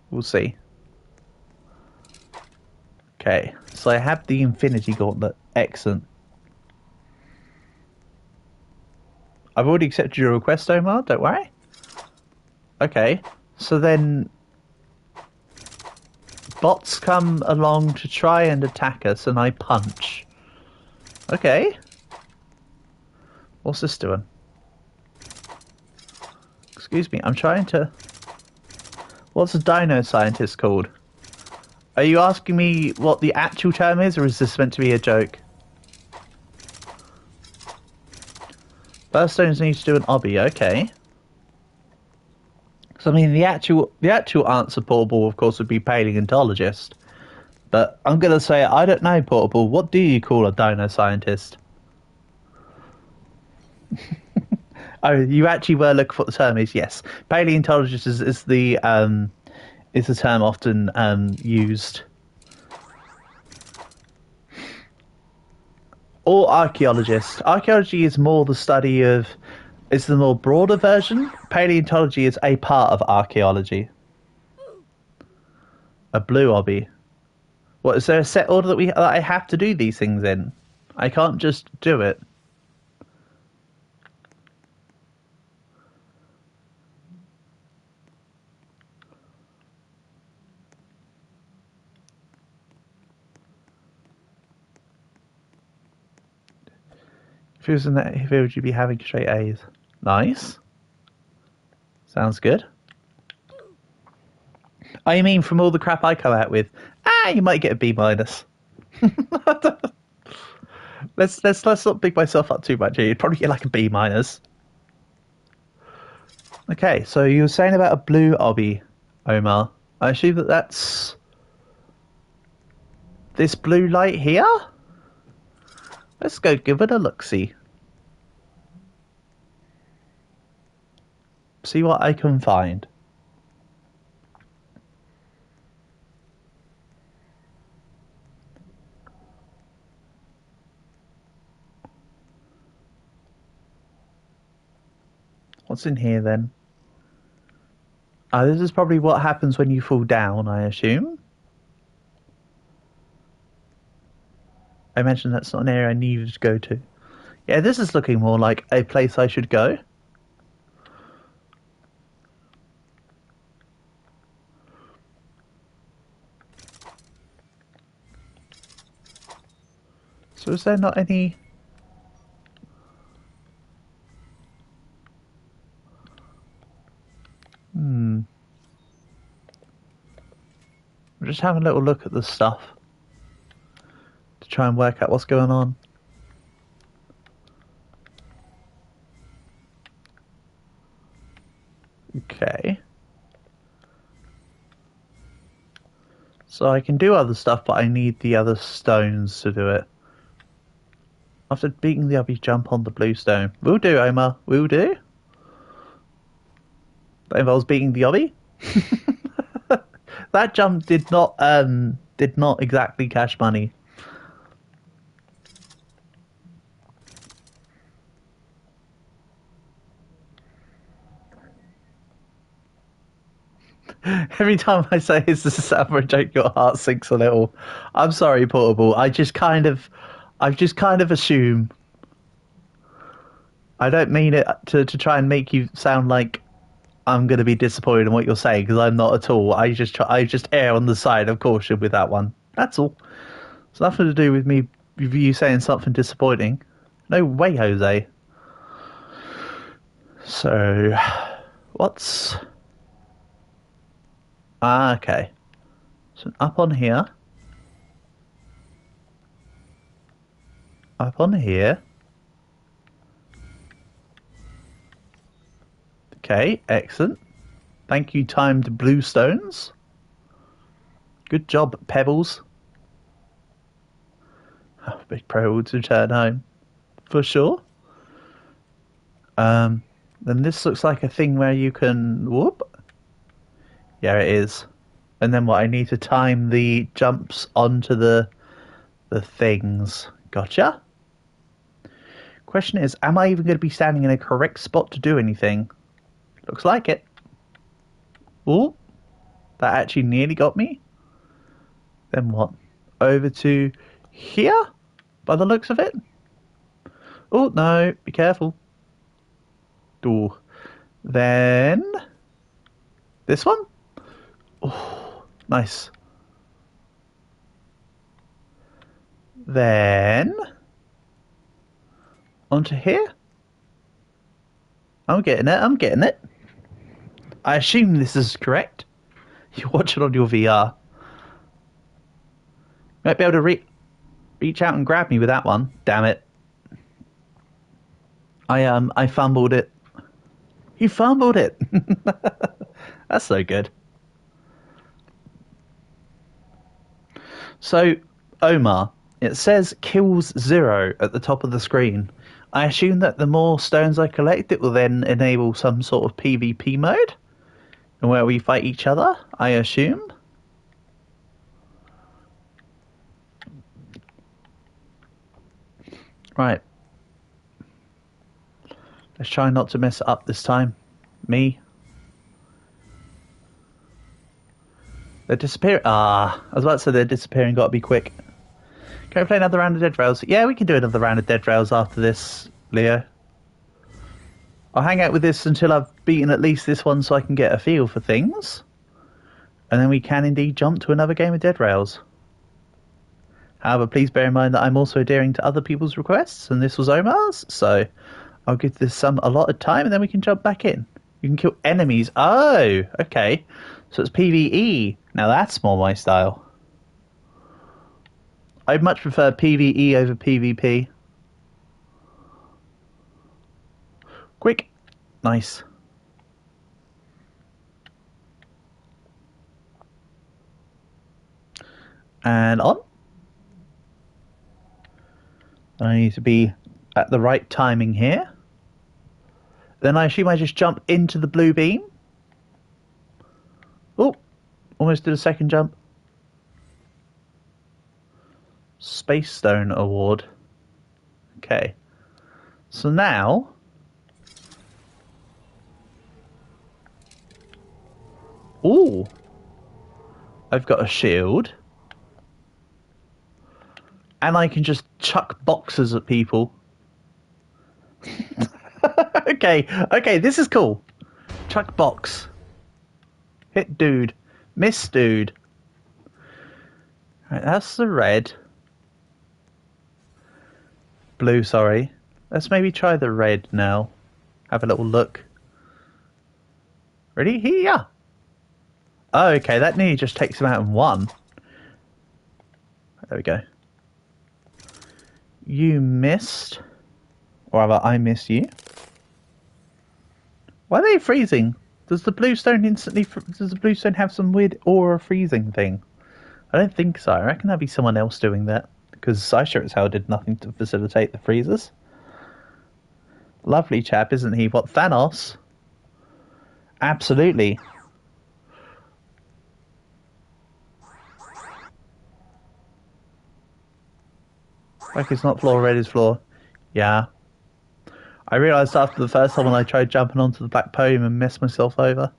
We'll see. Okay, so I have the Infinity Gauntlet. Excellent. I've already accepted your request, Omar, don't worry. Okay, so then bots come along to try and attack us and I punch. Okay. What's this doing? Excuse me, I'm trying to... What's a dino scientist called? Are you asking me what the actual term is, or is this meant to be a joke? Burstones need to do an obby, okay. So I mean, the actual answer, Portable, of course, would be paleontologist. But I'm gonna say I don't know, Portable. What do you call a dino scientist? Oh, you actually were looking for what the term is. Yes, paleontologist is the term often used. Or archaeologist. Archaeology is more the study of... It's the more broader version. Paleontology is a part of archaeology. A blue obby. What, is there a set order that I have to do these things in? I can't just do it. If it was in that field, you'd be having straight A's. Nice. Sounds good. I mean, from all the crap I come out with, you might get a B minus. let's not big myself up too much here. You'd probably get like a B minus. Okay, so you were saying about a blue obby, Omar. I assume that's this blue light here? Let's go give it a look-see. See what I can find. What's in here then? This is probably what happens when you fall down, I assume. I mentioned that's not an area I needed to go to. Yeah, this is looking more like a place I should go. So is there not any... I'm just having a little look at the stuff to try and work out what's going on. Okay. So So I can do other stuff, but I need the other stones to do it. After beating the obby, jump on the blue stone. Will do, Omar. Will do. That involves beating the obby. That jump did not exactly cash money. Every time I say this is a sound for a joke, your heart sinks a little. I'm sorry, Portable. I just kind of assume. I don't mean it to try and make you sound like I'm going to be disappointed in what you're saying, because I'm not at all. I just err on the side of caution with that one. That's all. It's nothing to do with me, with you saying something disappointing. No way, Jose. So, what's... Ah, okay. So up on here. Up on here. Okay, excellent. Thank you, timed blue stones. Good job, Pebbles. Oh, Big Pro will return home. For sure. Then this looks like a thing where you can... Whoop. Yeah, it is. And then what? I need to time the jumps onto the things. Gotcha. Question is, am I even going to be standing in a correct spot to do anything? Looks like it. Ooh. That actually nearly got me. Then what? Over to here? By the looks of it? Oh, no. Be careful. Ooh. Then... this one? Oh, nice. Then... onto here? I'm getting it, I'm getting it. I assume this is correct. You watch it on your VR. Might be able to reach out and grab me with that one. Damn it. I fumbled it. You fumbled it. That's so good. So, Omar, it says kills 0 at the top of the screen. I assume that the more stones I collect, it will then enable some sort of PvP mode, and where we fight each other, I assume. Right. Let's try not to mess it up this time. Me. They're disappearing. Ah, I was about to say they're disappearing. Got to be quick. Can we play another round of Dead Rails? Yeah, we can do another round of Dead Rails after this, Leo. I'll hang out with this until I've beaten at least this one so I can get a feel for things. And then we can indeed jump to another game of Dead Rails. However, please bear in mind that I'm also adhering to other people's requests, and this was Omar's, so I'll give this some allotted time and then we can jump back in. You can kill enemies. Oh, okay. So it's PvE. Now that's more my style. I'd much prefer PvE over PvP. Quick. Nice. And on. I need to be at the right timing here. Then I assume I just jump into the blue beam. Oh, almost did a second jump. Space Stone Award. Okay. So now... ooh. I've got a shield. And I can just chuck boxes at people. Okay, this is cool. Chuck box. Hit dude. Miss dude. Right, that's the red. Blue, sorry. Let's maybe try the red now. Have a little look. Ready? Here. Oh, okay, that nearly just takes him out in one. There we go. You missed. Or rather, I missed you. Why are they freezing? Does the blue stone instantly... does the blue stone have some weird aura freezing thing? I don't think so. I reckon that'd be someone else doing that. Because I sure as hell did nothing to facilitate the freezes. Lovely chap, isn't he? What, Thanos? Absolutely. Like it's not floor, red is floor. Yeah. I realised after the first time when I tried jumping onto the black podium and messed myself over.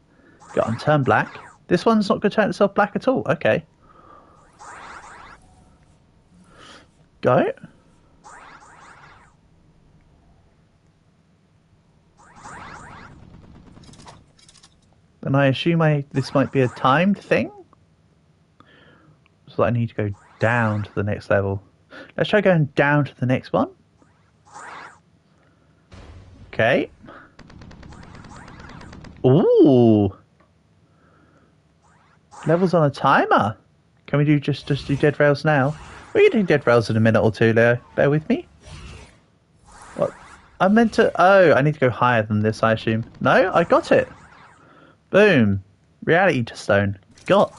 Got on turn black. This one's not going to turn itself black at all. Okay. Go. Then I assume this might be a timed thing. So I need to go down to the next level. Let's try going down to the next one. Okay. Ooh. Levels on a timer. Can we do just do dead rails now? We can do dead rails in a minute or two, Leo. Bear with me. What? I meant to... Oh, I need to go higher than this, I assume. No, I got it. Boom. Reality stone. Got.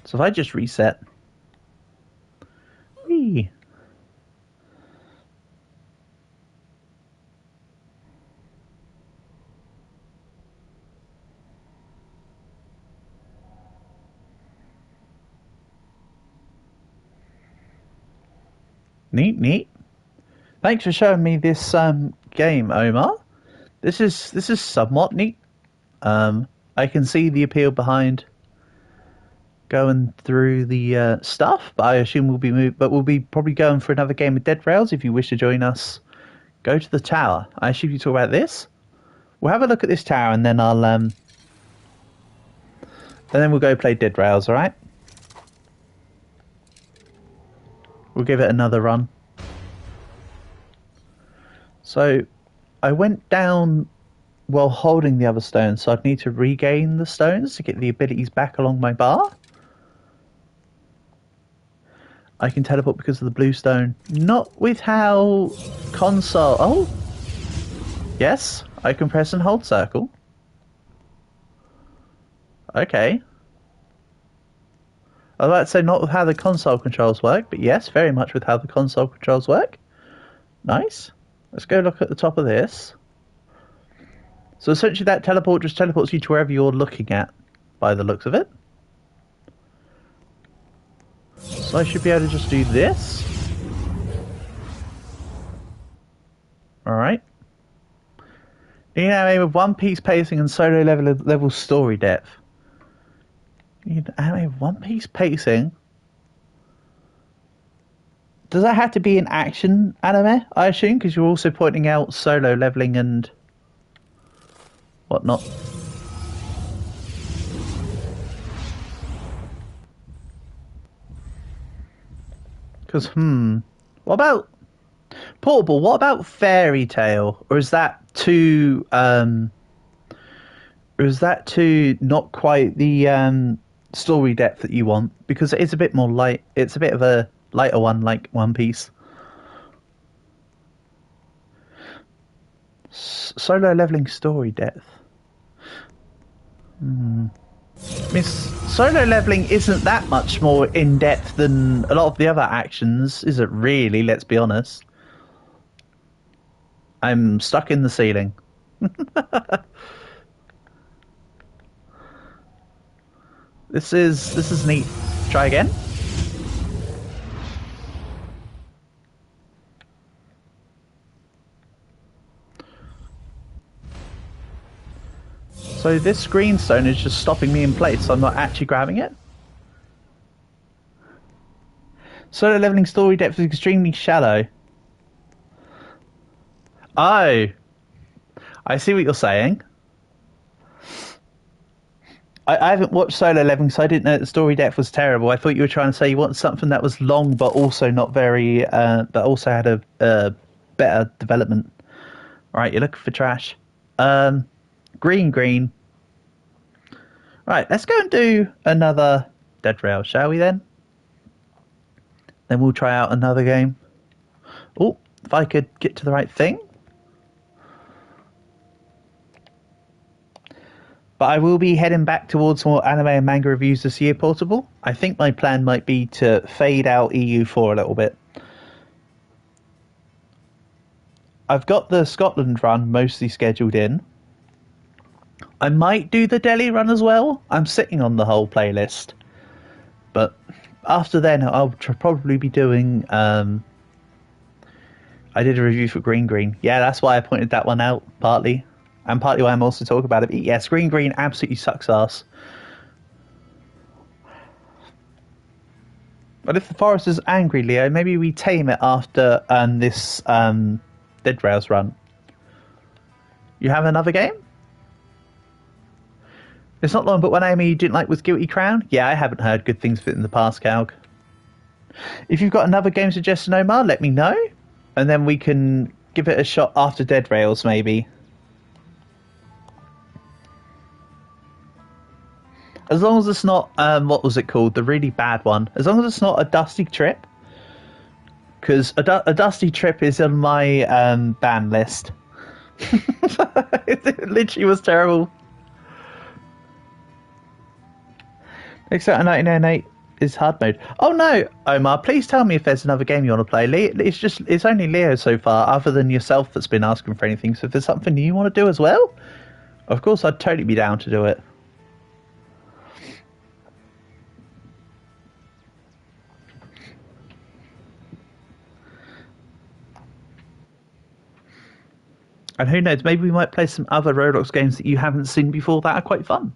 So if I just reset. Whee. Neat. Thanks for showing me this game, Omar. This is somewhat neat. I can see the appeal behind going through the stuff, but I assume we'll be probably going for another game of Dead Rails. If you wish to join us, go to the tower. I assume you talk about this. We'll have a look at this tower, and then I'll and then we'll go play Dead Rails. All right. We'll give it another run. So, I went down while holding the other stones, so I'd need to regain the stones to get the abilities back along my bar. I can teleport because of the blue stone. Not with how console... Oh! Yes, I can press and hold circle. Okay. I was about to say not with how the console controls work, but yes, very much with how the console controls work. Nice. Let's go look at the top of this. So essentially that teleport just teleports you to wherever you're looking at, by the looks of it. So I should be able to just do this. Alright. You know, aim with one piece pacing and solo level story depth. You know, one piece pacing. Does that have to be an action anime, I assume? Because you're also pointing out solo leveling and whatnot. Because, what about Portable? What about Fairy Tale? Or is that too, not quite the story depth that you want? Because it's a bit more light. It's a bit of a lighter one, like One Piece. Solo leveling story depth. I mean, solo leveling isn't that much more in depth than a lot of the other actions, is it really? Let's be honest. I'm stuck in the ceiling. This is neat. Try again. So this green stone is just stopping me in place, so I'm not actually grabbing it. Solo leveling story depth is extremely shallow. Oh, I see what you're saying. I haven't watched Solo Leveling, so I didn't know the story depth was terrible. I thought you were trying to say you want something that was long, but also not very, but also had a better development. All right, you're looking for trash. Green. Right, let's go and do another Dead Rail, shall we then? Then we'll try out another game. Oh, if I could get to the right thing. But I will be heading back towards more anime and manga reviews this year, Portable. I think my plan might be to fade out EU4 a little bit. I've got the Scotland run mostly scheduled in. I might do the Delhi run as well. I'm sitting on the whole playlist. But after then, I'll probably be doing... I did a review for Green Green. Yeah, that's why I pointed that one out, partly. And partly why I'm also talking about it. But yes, Green Green absolutely sucks ass. But if the forest is angry, Leo, maybe we tame it after this Dead Rails run. You have another game? It's not long, but one anime you didn't like was Guilty Crown? Yeah, I haven't heard good things of it in the past, Calg. If you've got another game suggestion, Omar, let me know. And then we can give it a shot after Dead Rails, maybe. As long as it's not, what was it called? The really bad one. As long as it's not a Dusty Trip. Because a Dusty Trip is on my ban list. It literally was terrible. Except 1998 is hard mode. Oh no, Omar, please tell me if there's another game you want to play. It's only Leo so far, other than yourself, that's been asking for anything. So if there's something you want to do as well, of course I'd totally be down to do it. And who knows, maybe we might play some other Roblox games that you haven't seen before that are quite fun.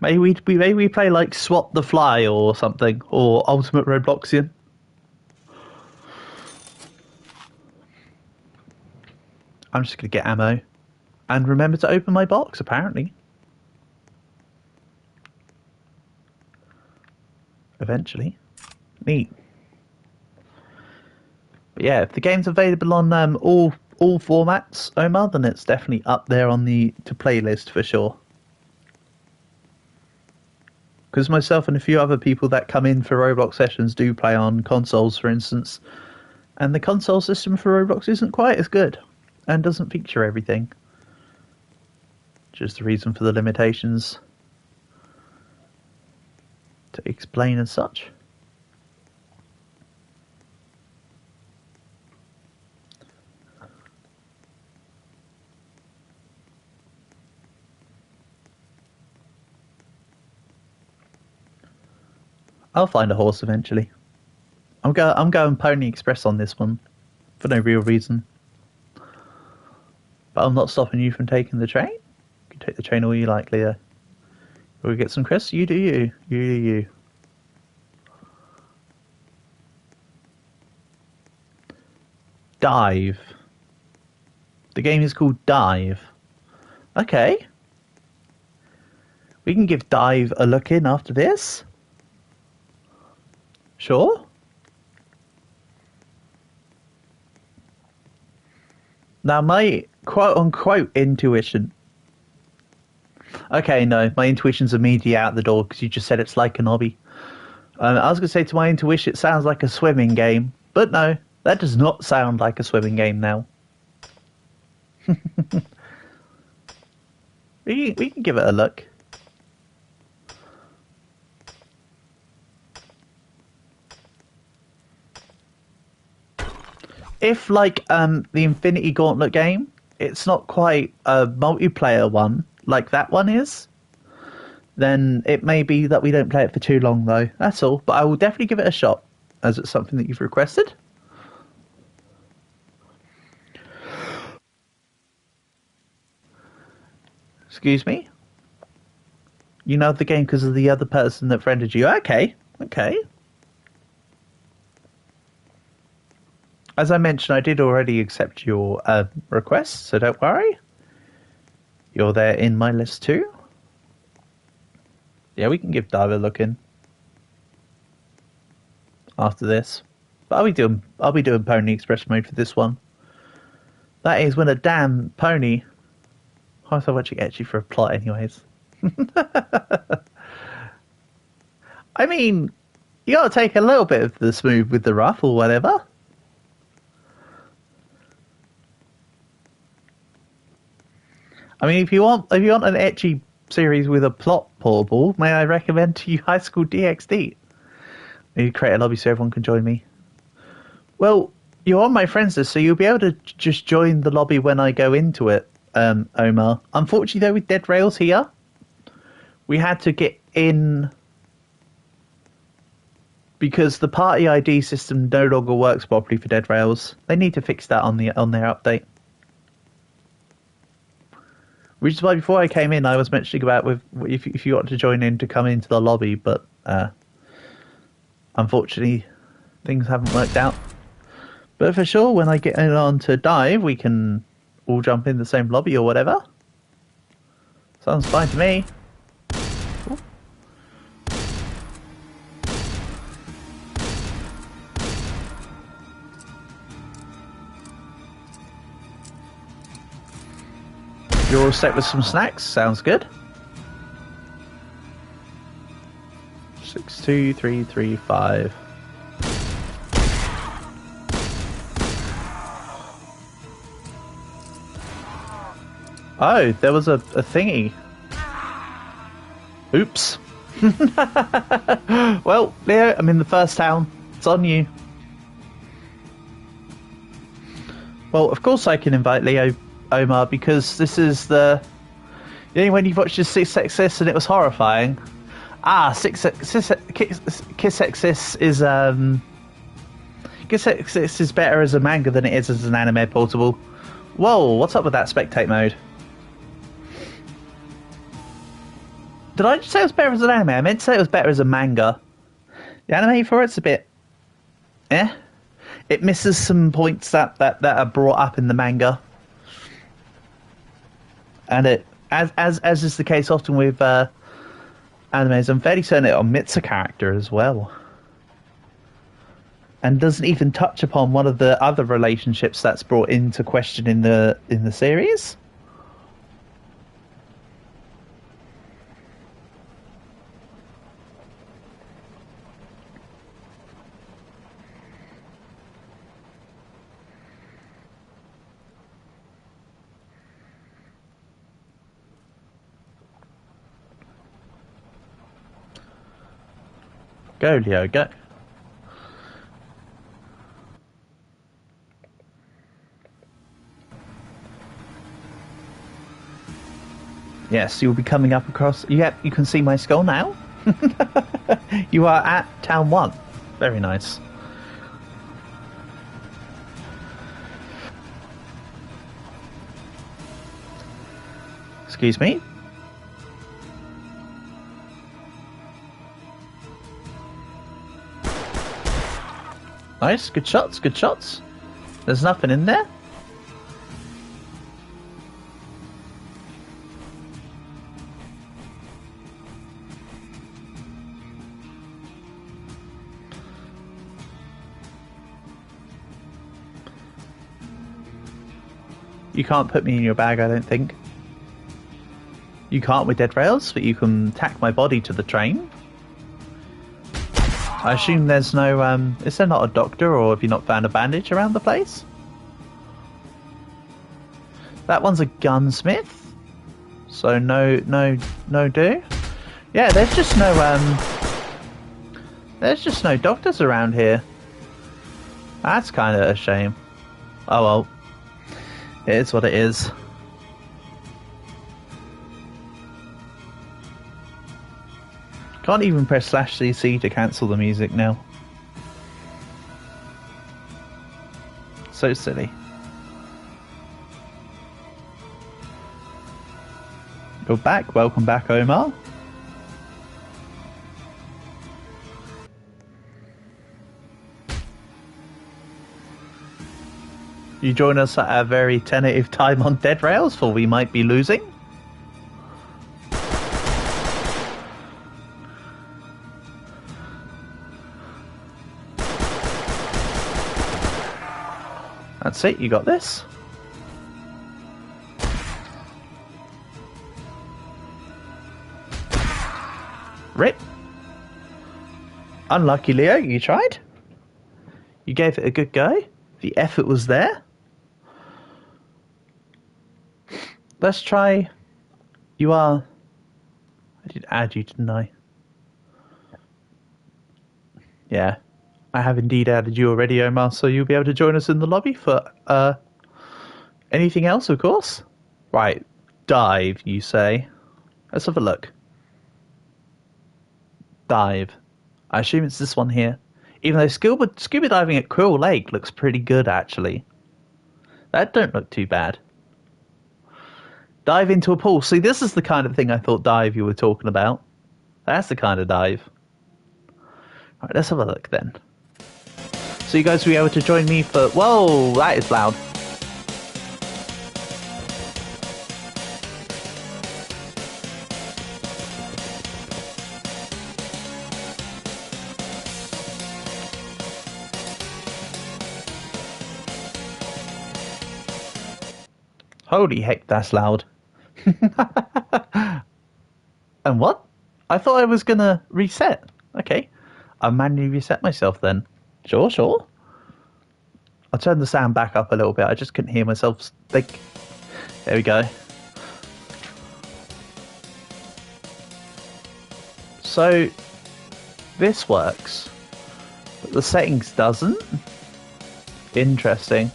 Maybe we play like Swap the Fly or something, or Ultimate Robloxian. I'm just going to get ammo. And remember to open my box, apparently. Eventually. Neat. But yeah, if the game's available on all formats, Omar, then it's definitely up there on the playlist for sure. Because myself and a few other people that come in for Roblox sessions do play on consoles, for instance. And the console system for Roblox isn't quite as good. And doesn't feature everything. Just the reason for the limitations to explain as such. I'll find a horse eventually. I'm going Pony Express on this one for no real reason. But I'm not stopping you from taking the train. You can take the train all you like, Leo. We'll get some crisps. You do you. You do you. Dive. The game is called Dive. Okay. We can give Dive a look in after this. Sure. Now, my quote-unquote intuition... Okay, no, my intuition's immediately out the door because you just said it's like an hobby. I was going to say to my intuition it sounds like a swimming game, but no, that does not sound like a swimming game now. we can give it a look. If, like, the Infinity Gauntlet game, it's not quite a multiplayer one like that one is, then it may be that we don't play it for too long, though. That's all. But I will definitely give it a shot, as it's something that you've requested. Excuse me? You know the game because of the other person that friended you. Okay. Okay. As I mentioned, I did already accept your request, so don't worry. You're there in my list too. Yeah, we can give Dive a look in after this. But I'll be doing Pony Express mode for this one. That is when a damn pony... I'm so much itchy for a plot anyways. I mean, You gotta take a little bit of the smooth with the rough or whatever. I mean, if you want an ecchi series with a plot portable, may I recommend to you High School DxD? Maybe create a lobby so everyone can join me. Well, you're on my friends list, so you'll be able to just join the lobby when I go into it, Omar. Unfortunately, though, with Dead Rails here, we had to get in because the party ID system no longer works properly for Dead Rails. They need to fix that on their update. Which is why before I came in, I was mentioning about if you want to join in to come into the lobby, but unfortunately, things haven't worked out. But for sure, when I get on to dive, we can all jump in the same lobby or whatever. Sounds fine to me. Ooh. You're all set with some snacks? Sounds good. 62335. Oh, there was a thingy. Oops. Well, Leo, I'm in the first town. It's on you. Well, of course I can invite Leo, Omar, because this is the... You know when you've watched the Kiss Exis and it was horrifying? Kiss Exis is... Kiss Exis is better as a manga than it is as an anime portable. Whoa, what's up with that spectate mode? Did I just say it was better as an anime? I meant to say it was better as a manga. The anime for it's a bit... It misses some points that are brought up in the manga. And it, as is the case often with animes, I'm fairly certain it omits a character as well. And doesn't even touch upon one of the other relationships that's brought into question in the series. Go, Leo, go. Yes, you'll be coming up across... Yep, you can see my skull now. You are at Town 1. Very nice. Excuse me? Nice, good shots, good shots. There's nothing in there. You can't put me in your bag, I don't think. You can't with Dead Rails, but you can tack my body to the train. I assume there's no, is there not a doctor, or have you not found a bandage around the place? That one's a gunsmith. So no do. Yeah, there's just no doctors around here. That's kind of a shame. Oh well. It is what it is. Can't even press /CC to cancel the music now. So silly. You're back. Welcome back, Omar. You join us at a very tentative time on Dead Rails, for we might be losing. That's it, you got this. Rip. Unlucky, Leo. You tried. You gave it a good go. The effort was there. Let's try. You are. I did add you, didn't I? Yeah. I have indeed added you already, Omar, so you'll be able to join us in the lobby for anything else, of course. Right. Dive, you say. Let's have a look. Dive. I assume it's this one here. Even though scuba diving at Quill Lake looks pretty good, actually. That don't look too bad. Dive into a pool. See, this is the kind of thing I thought dive you were talking about. That's the kind of dive. Alright, let's have a look then. So you guys will be able to join me for... Whoa, that is loud. Holy heck, that's loud. And what? I thought I was gonna reset. Okay. I'll manually reset myself then. Sure. I'll turn the sound back up a little bit. I just couldn't hear myself think. There we go. So, this works, but the settings doesn't. Interesting.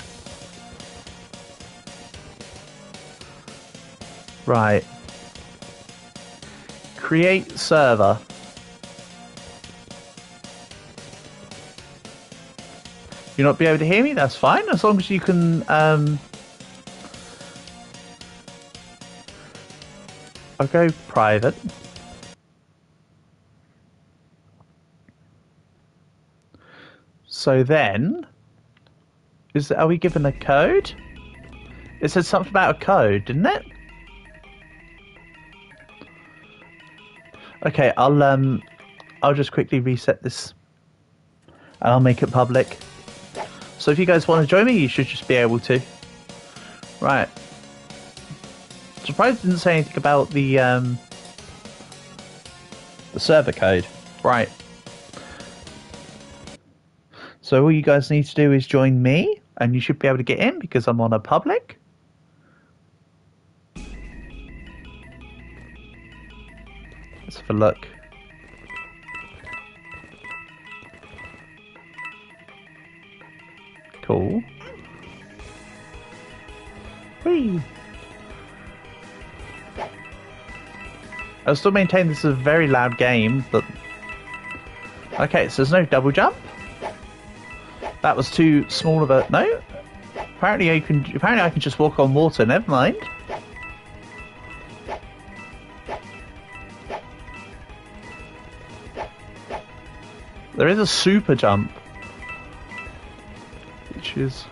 Right. Create server. You'll not be able to hear me? That's fine, as long as you can... I'll go private. So then... are we given a code? It said something about a code, didn't it? Okay, I'll just quickly reset this. And I'll make it public. So if you guys want to join me, you should just be able to. Right. Surprised it didn't say anything about the server code. Right. So all you guys need to do is join me, and you should be able to get in because I'm on a public. Let's have a look. Cool. Whee! I'll still maintain this is a very loud game, but... Okay, so there's no double jump. That was too small of a... No? Apparently I can just walk on water, never mind. There is a super jump. Which is...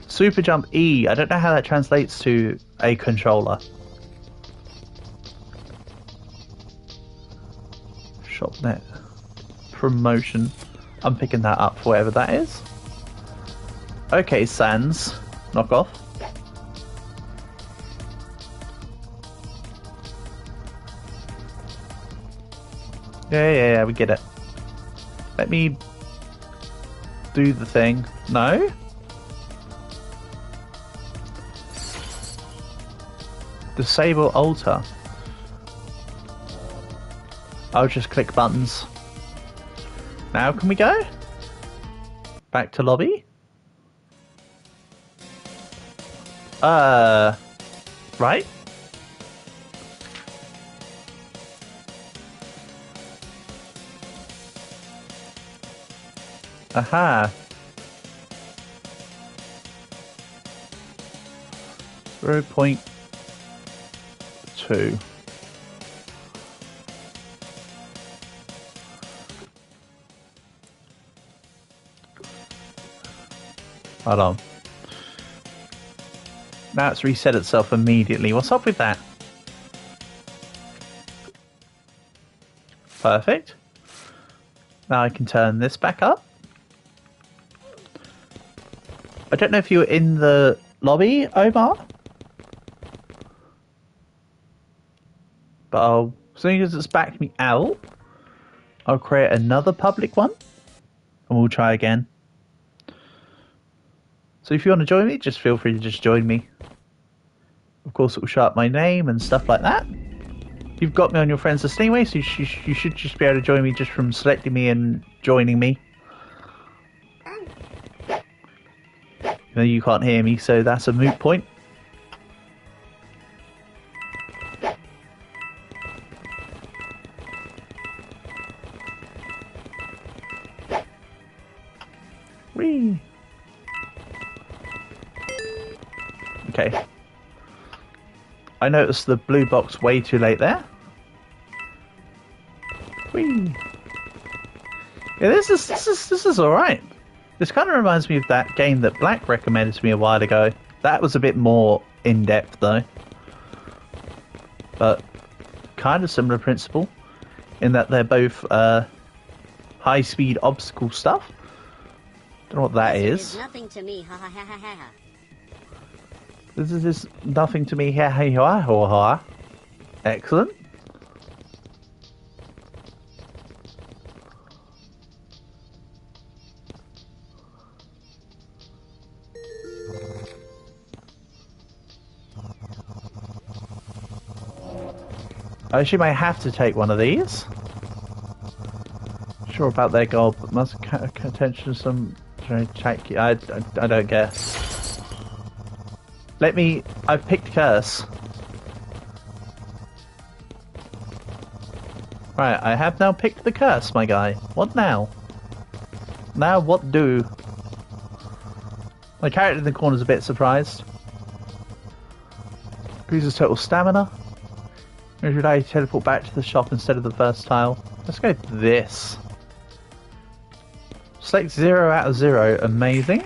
Super jump E. I don't know how that translates to a controller. Shopnet. Promotion. I'm picking that up for whatever that is. Okay, Sans. Knock off. Yeah, we get it. Let me do the thing. No? Disable alter. I'll just click buttons. Now can we go? Back to lobby? Right? Aha. 0.2. Hold on. Now it's reset itself immediately. What's up with that? Perfect. Now I can turn this back up. I don't know if you were in the lobby, Omar. But as soon as it's backed me out, I'll create another public one, and we'll try again. So if you want to join me, just feel free to just join me. Of course, it will show up my name and stuff like that. You've got me on your friends list anyway, so you should just be able to join me just from selecting me and joining me. You know, you can't hear me, so that's a moot point. Whee! Okay. I noticed the blue box way too late there. Whee! Yeah, this is alright. This kind of reminds me of that game that Black recommended to me a while ago. That was a bit more in-depth though. But kind of similar principle in that they're both high-speed obstacle stuff. Don't know what that is. Nothing to me, ha ha ha ha ha. This is nothing to me, ha ha ha ha ha. Excellent. I assume I have to take one of these. Sure about their goal, but must attention to some check. I don't care. Let me. I've picked curse. Right, I have now picked the curse, my guy. What now? Now what do? My character in the corner is a bit surprised. Increases total stamina. Should I teleport back to the shop instead of the first tile? Let's go with this. Select 0 out of 0. Amazing.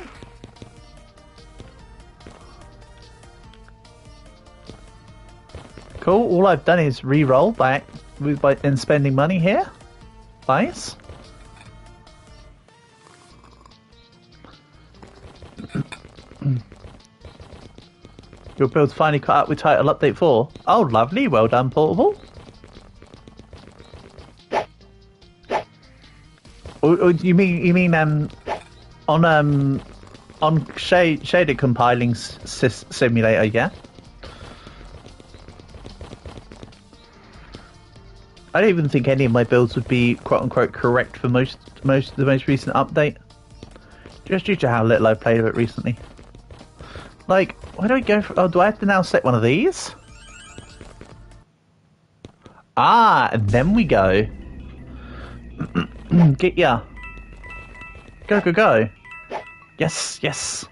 Cool. All I've done is re-roll by then spending money here. Nice. Your build's finally caught up with Title Update 4. Oh, lovely. Well done, Portable. Or you mean on shaded compiling simulator, yeah? I don't even think any of my builds would be quote unquote correct for the most recent update. Just due to how little I've played of it recently. Like, where do I go for... Oh, do I have to now select one of these? Ah, and then we go. Get ya. Go, go, go. Yes, yes.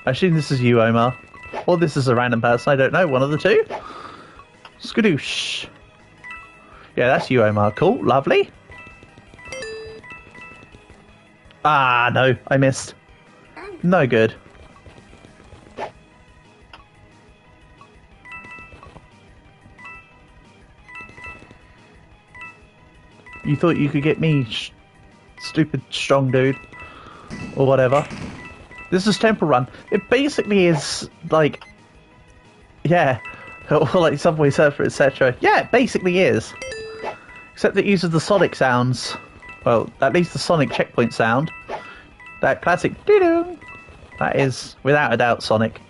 I assume this is you, Omar. Or this is a random person, I don't know. One of the two. Skadoosh. Yeah, that's you, Omar. Cool, lovely. Ah, no, I missed. No good. You thought you could get me, stupid strong dude, or whatever. This is Temple Run. It basically is like, yeah, or like Subway Surfer, etc. Yeah, it basically is. Except it uses the Sonic sounds. Well, at least the Sonic checkpoint sound. That classic doo-doo. That is, without a doubt, Sonic.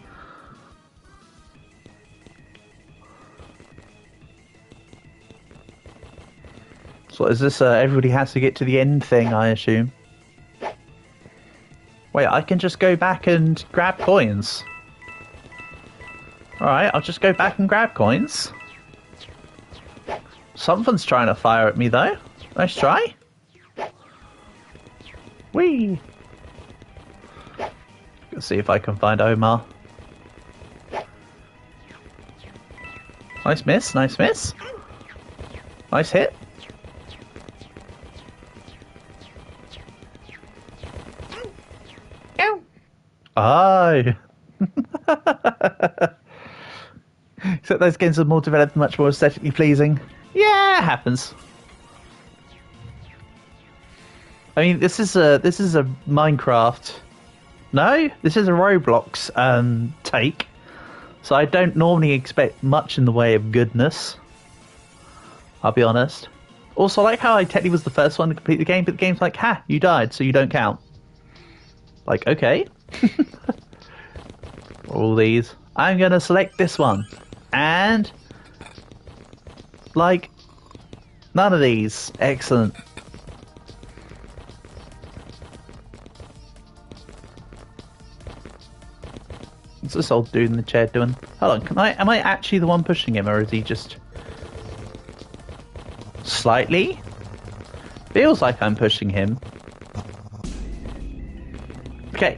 So is this everybody has to get to the end thing, I assume? Wait, I can just go back and grab coins. Alright, I'll just go back and grab coins. Something's trying to fire at me though. Nice try. Whee! Let's see if I can find Omar. Nice miss, nice miss. Nice hit. Oh! Except those games are more developed and much more aesthetically pleasing. Yeah, it happens. I mean, this is a Minecraft. No, this is a Roblox take. So I don't normally expect much in the way of goodness. I'll be honest. Also, I like how I technically was the first one to complete the game, but the game's like, ha, you died, so you don't count. Like, okay. All these. I'm going to select this one. And... like... none of these. Excellent. What's this old dude in the chair doing? Hold on, am I actually the one pushing him, or is he just... slightly? Feels like I'm pushing him. Okay,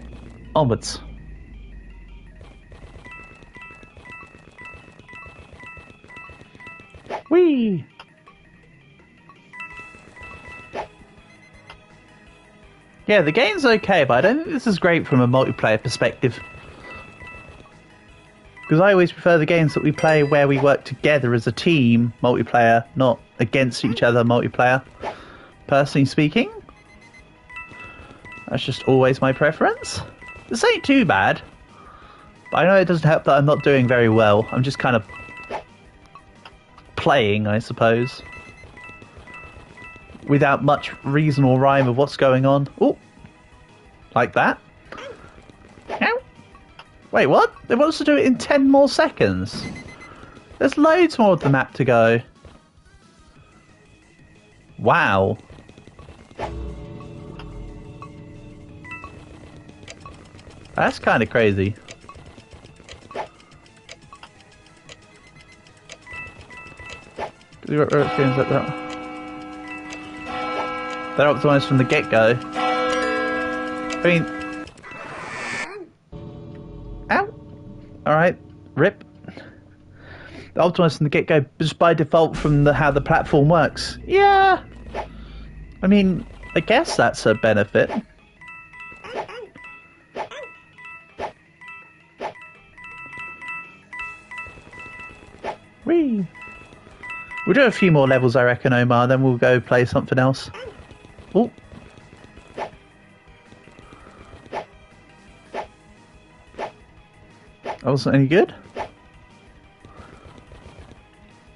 onwards. Whee! Yeah, the game's okay, but I don't think this is great from a multiplayer perspective. Because I always prefer the games that we play where we work together as a team, multiplayer, not against each other, multiplayer. Personally speaking, that's just always my preference. This ain't too bad, but I know it doesn't help that I'm not doing very well. I'm just kind of playing, I suppose, without much reason or rhyme of what's going on. Oh, like that. Ow. Wait, what? They want us to do it in 10 more seconds. There's loads more of the map to go. Wow. That's kind of crazy. They're optimized from the get-go. I mean... ow! Alright, rip. They're optimized from the get-go just by default from how the platform works. Yeah! I mean, I guess that's a benefit. Whee! We'll do a few more levels, I reckon, Omar, then we'll go play something else. Oh! That wasn't any good.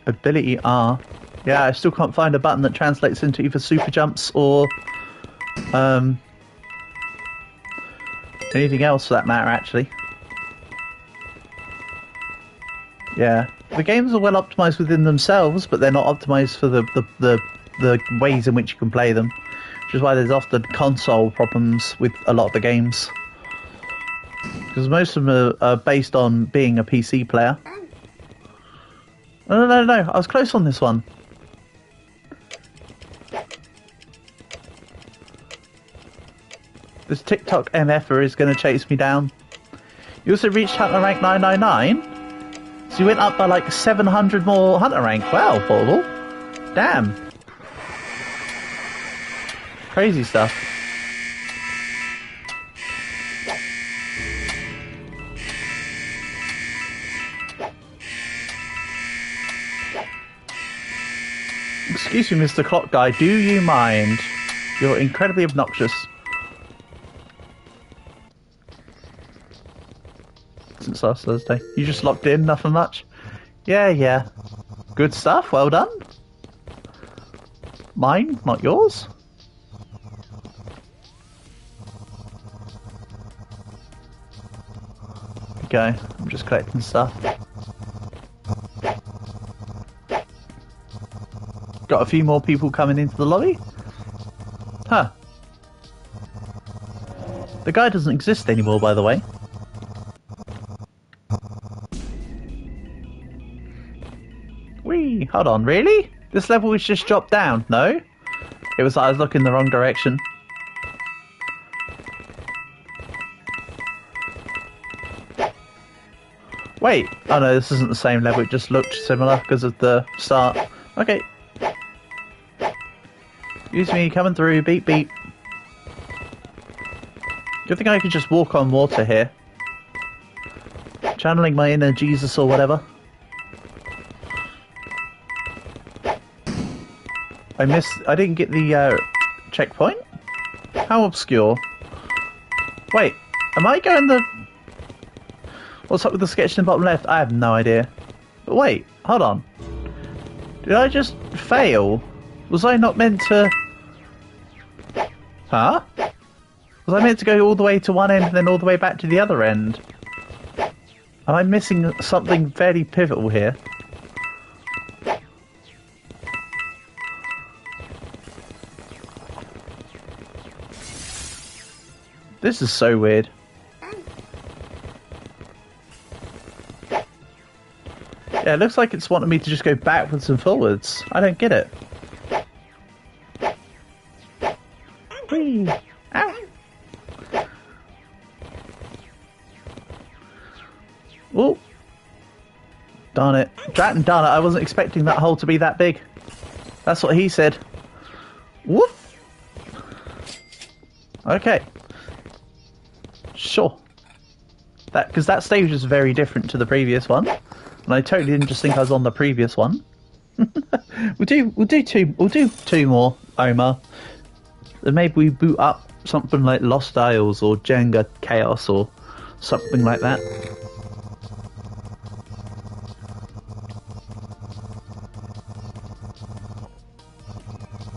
Ability R. Yeah, I still can't find a button that translates into either super jumps or anything else for that matter, actually. Yeah, the games are well optimized within themselves, but they're not optimized for the ways in which you can play them, which is why there's often console problems with a lot of the games. Because most of them are based on being a PC player. No, I was close on this one. This TikTok MFer is going to chase me down. You also reached Hunter Rank 999? So you went up by like 700 more Hunter Rank. Wow, Portable. Damn. Crazy stuff. Excuse me, Mr. Clock Guy, do you mind? You're incredibly obnoxious. Since last Thursday. You just locked in, nothing much? Yeah. Good stuff, well done. Mine, not yours. Okay, I'm just collecting stuff. Got a few more people coming into the lobby. Huh. The guy doesn't exist anymore, by the way. Whee! Hold on, really? This level was just dropped down? No? It was I was looking the wrong direction. Wait! Oh no, this isn't the same level, it just looked similar because of the start. Okay. Excuse me, coming through, beep beep. Do you think I could just walk on water here? Channeling my inner Jesus or whatever. I didn't get the checkpoint? How obscure. Wait, am I going the... What's up with the sketch in the bottom left? I have no idea. But wait, hold on. Did I just fail? Was I not meant to... Huh? Was I meant to go all the way to one end and then all the way back to the other end? Am I missing something very pivotal here? This is so weird. Yeah, it looks like it's wanting me to just go backwards and forwards. I don't get it. Whee! Ow! Oh! Darn it. Darn it, I wasn't expecting that hole to be that big. That's what he said. Woof! Okay. Sure. Because that stage was very different to the previous one. And I totally didn't just think I was on the previous one. we'll do two more, Omar. Then maybe we boot up something like Lost Isles or Jenga Chaos or something like that.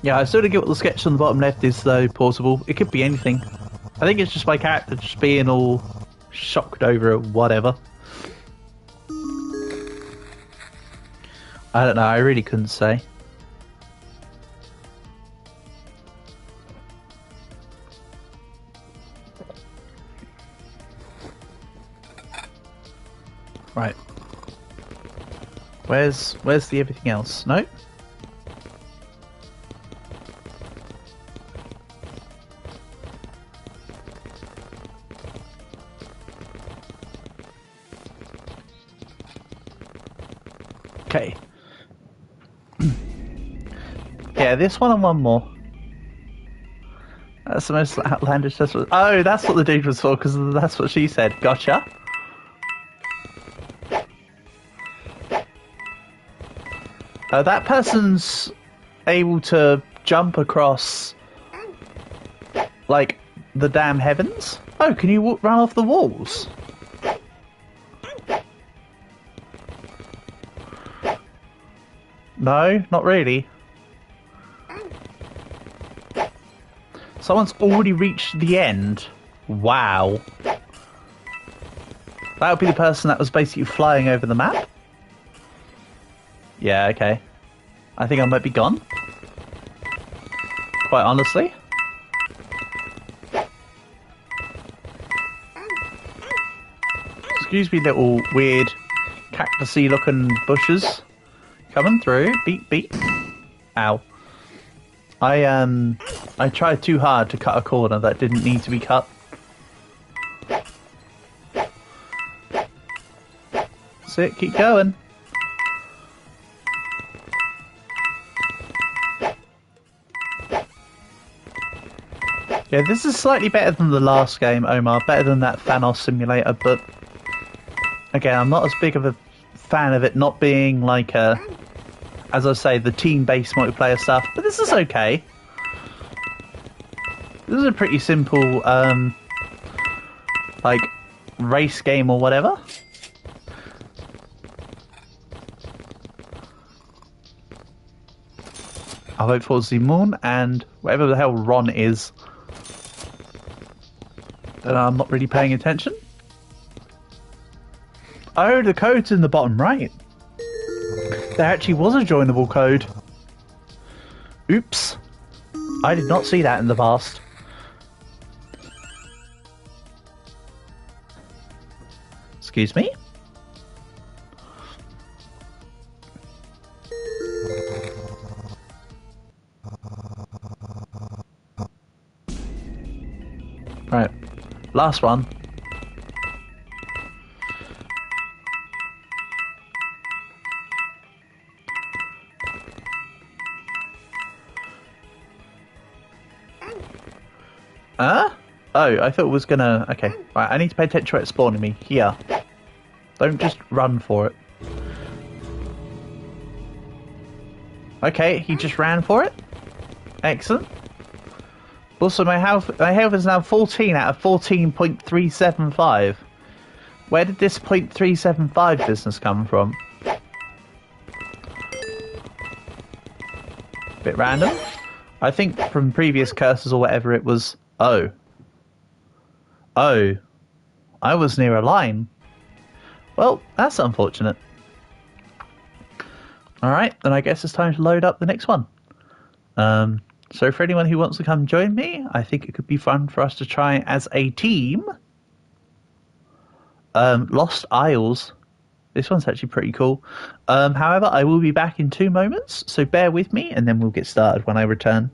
Yeah, I sort of get what the sketch on the bottom left is though possible. It could be anything. I think it's just my character just being all shocked over it, whatever. I don't know, I really couldn't say. Right. Where's the everything else? No? Okay. Yeah, this one and one more. That's the most outlandish. Oh, that's what the dude was for, because that's what she said. Gotcha. That person's able to jump across, like, the damn heavens. Oh, can you run off the walls? No, not really. Someone's already reached the end. Wow. That would be the person that was basically flying over the map? Yeah, okay. I think I might be gone. Quite honestly. Excuse me, little weird cactusy looking bushes. Coming through. Beep, beep. Ow. I tried too hard to cut a corner that didn't need to be cut. That's it, keep going. Yeah, this is slightly better than the last game, Omar. Better than that Thanos simulator, but again, I'm not as big of a fan of it not being like a, as I say, the team-based multiplayer stuff, but this is okay. This is a pretty simple, like, race game or whatever. I'll vote for Simon and whatever the hell Ron is. And I'm not really paying attention. Oh, the code's in the bottom right. There actually was a joinable code. Oops. I did not see that in the past. Excuse me? Right. Last one. Huh? Oh, I thought it was gonna... Okay. Right, I need to pay attention to it spawning me. Here. Don't just run for it. Okay, he just ran for it. Excellent. Also, my health is now 14 out of 14.375. Where did this .375 business come from? bit random. I think from previous curses or whatever it was... Oh. Oh. I was near a line. Well, that's unfortunate. Alright, then I guess it's time to load up the next one. So for anyone who wants to come join me, I think it could be fun for us to try as a team. Lost Isles. This one's actually pretty cool. However, I will be back in 2 moments, so bear with me and then we'll get started when I return.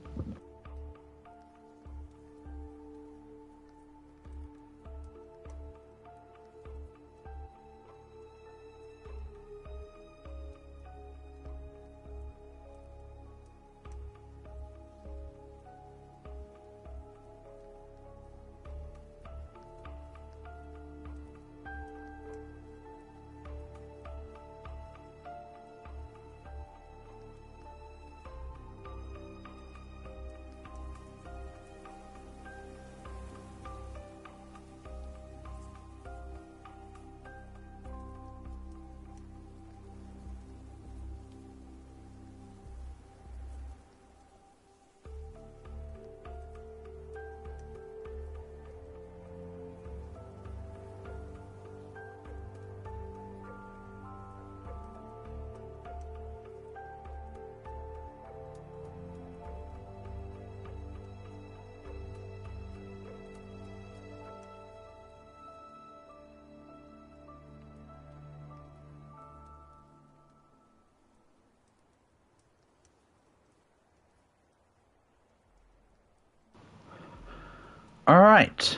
Alright.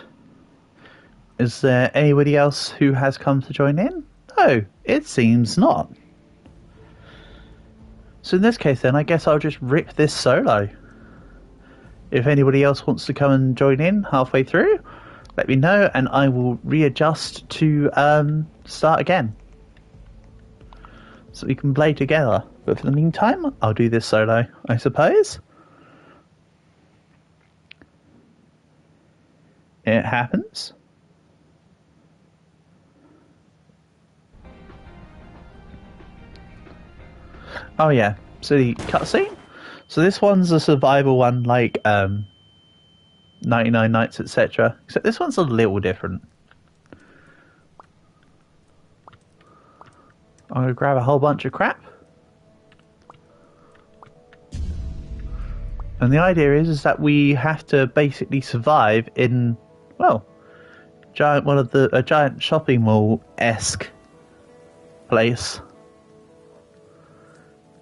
Is there anybody else who has come to join in? No, it seems not. So in this case then, I guess I'll just rip this solo. If anybody else wants to come and join in halfway through, let me know and I will readjust to start again. So we can play together. But for the meantime, I'll do this solo, I suppose. It happens. Oh yeah, so the cutscene. So this one's a survival one, like 99 Nights, etc. Except this one's a little different. I'm gonna grab a whole bunch of crap. And the idea is that we have to basically survive in, well, a giant shopping mall-esque place.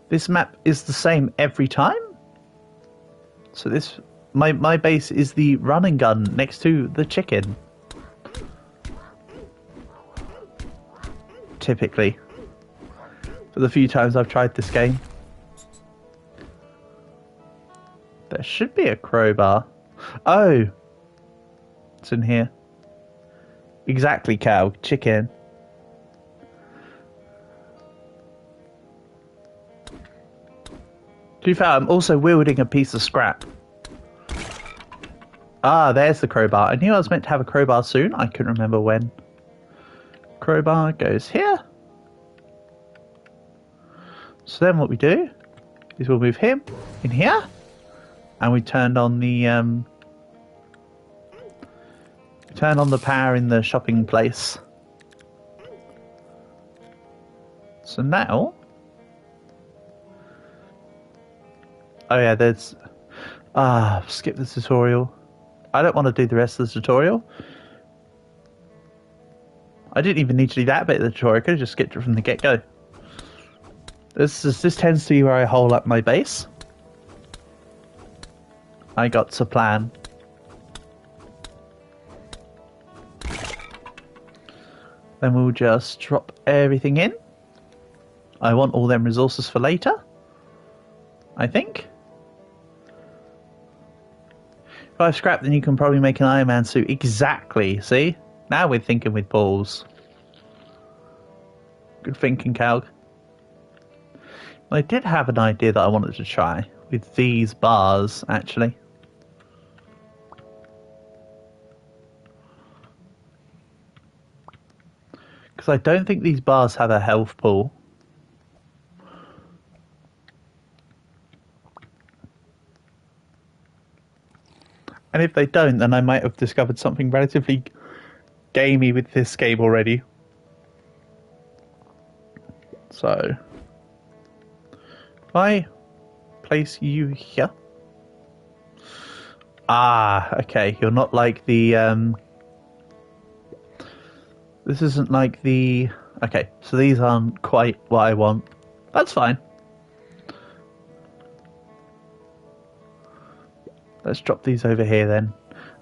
This map is the same every time. So this, my base is the run and gun next to the chicken. Typically. For the few times I've tried this game. There should be a crowbar. Oh! It's in here. Exactly, cow. Chicken. To be fair, I'm also wielding a piece of scrap. Ah, there's the crowbar. I knew I was meant to have a crowbar soon. I couldn't remember when. Crowbar goes here. So then what we do is we'll move him in here. And we turned on the power in the shopping place. So now, oh yeah, there's skip the tutorial. I don't want to do the rest of the tutorial. I didn't even need to do that bit of the tutorial. I could have just skipped it from the get-go. This tends to be where I hole up my base. I got to plan. Then we'll just drop everything in. I want all them resources for later, I think. If I have scrap, then you can probably make an Iron Man suit. Exactly, see? Now we're thinking with balls. Good thinking, Calg. I did have an idea that I wanted to try with these bars, actually. Because I don't think these bars have a health pool. And if they don't, then I might have discovered something relatively gamey with this game already. So, if I place you here. Ah, okay, you're not like the, this isn't like the... Okay, so these aren't quite what I want. That's fine. Let's drop these over here then.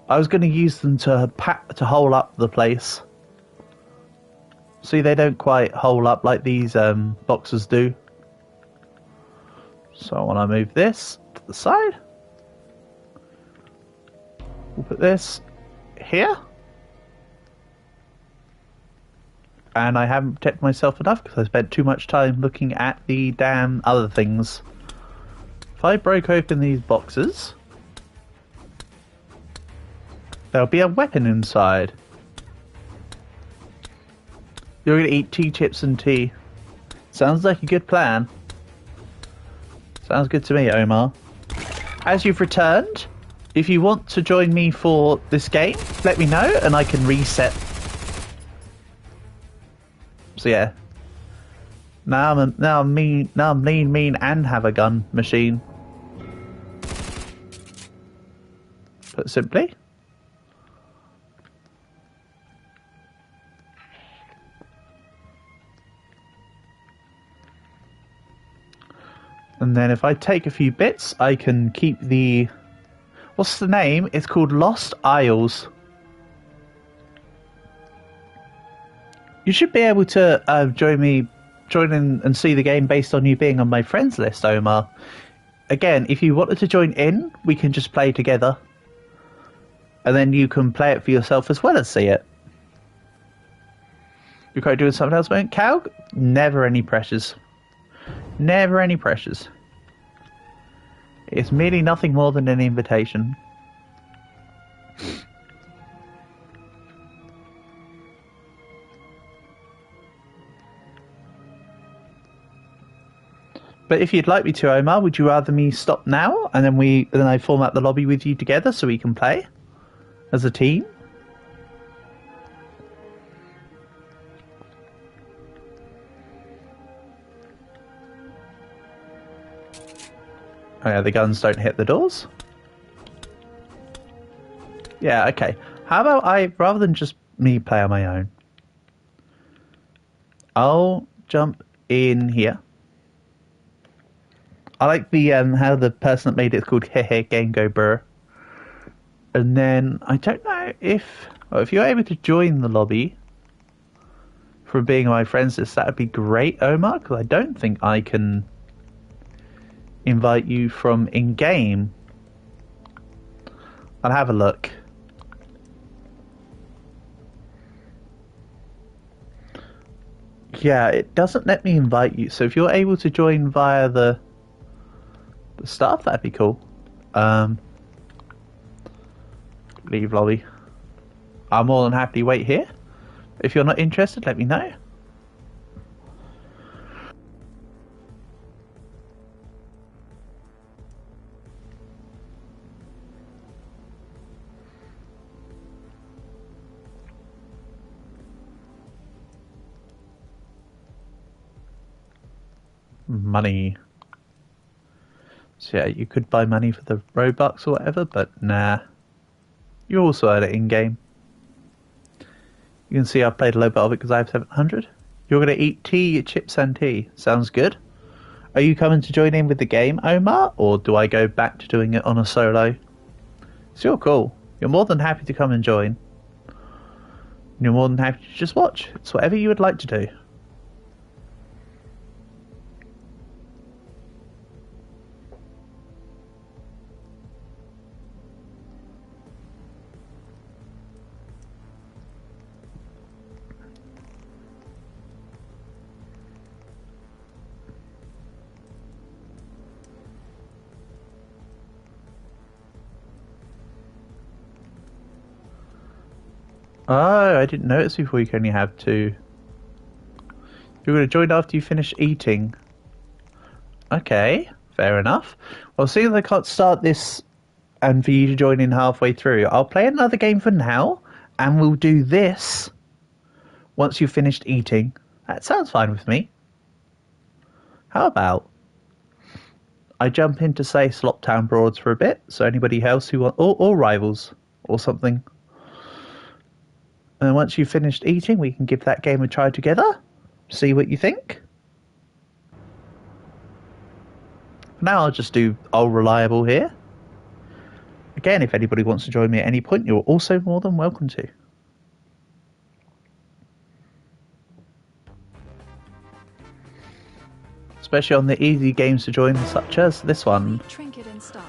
I was going to use them to hole up the place. See, they don't quite hole up like these boxes do. So I want to move this to the side. We'll put this here. And I haven't protected myself enough because I spent too much time looking at the damn other things. If I broke open these boxes, there'll be a weapon inside. You're going to eat tea, chips and tea. Sounds like a good plan. Sounds good to me, Omar. As you've returned, if you want to join me for this game, let me know and I can reset. So yeah. Now I'm lean, mean and have a gun machine. Put simply. And then if I take a few bits, I can keep the... What's the name? It's called Lost Isles. You should be able to join in and see the game based on you being on my friends list, Omar. Again, if you wanted to join in, we can just play together. And then you can play it for yourself as well as see it. You're quite doing something else, mate? Cow? Never any pressures. Never any pressures. It's merely nothing more than an invitation. But if you'd like me to, Omar, would you rather me stop now and then I format the lobby with you together so we can play as a team? Oh yeah, the guns don't hit the doors. Yeah, okay. How about rather than just me play on my own, I'll jump in here. I like the how the person that made it's called Hehe Game Go Burr. And then I don't know if you're able to join the lobby from being on my friends list, that would be great, Omar, because I don't think I can invite you from in-game. I'll have a look. Yeah, it doesn't let me invite you, so if you're able to join via the stuff, that'd be cool. Leave lobby. I'll more than happily wait here. If you're not interested, let me know. Money. So yeah, you could buy money for the Robux or whatever, but nah. You also earn it in-game. You can see I've played a little bit of it because I have 700. You're going to eat tea, chips and tea. Sounds good. Are you coming to join in with the game, Omar? Or do I go back to doing it on a solo? It's your call. You're more than happy to come and join. You're more than happy to just watch. It's whatever you would like to do. Oh, I didn't notice before you can only have two. You're going to join after you finish eating. Okay, fair enough. Well, seeing as I can't start this and for you to join in halfway through. I'll play another game for now, and we'll do this once you've finished eating. That sounds fine with me. How about I jump into, say, Sloptown Broads for a bit, so anybody else who wants, or Rivals, or something. And once you've finished eating, we can give that game a try together. See what you think. For now, I'll just do Old Reliable here. Again, if anybody wants to join me at any point, you're also more than welcome to. Especially on the easy games to join, such as this one. Trinket in stock.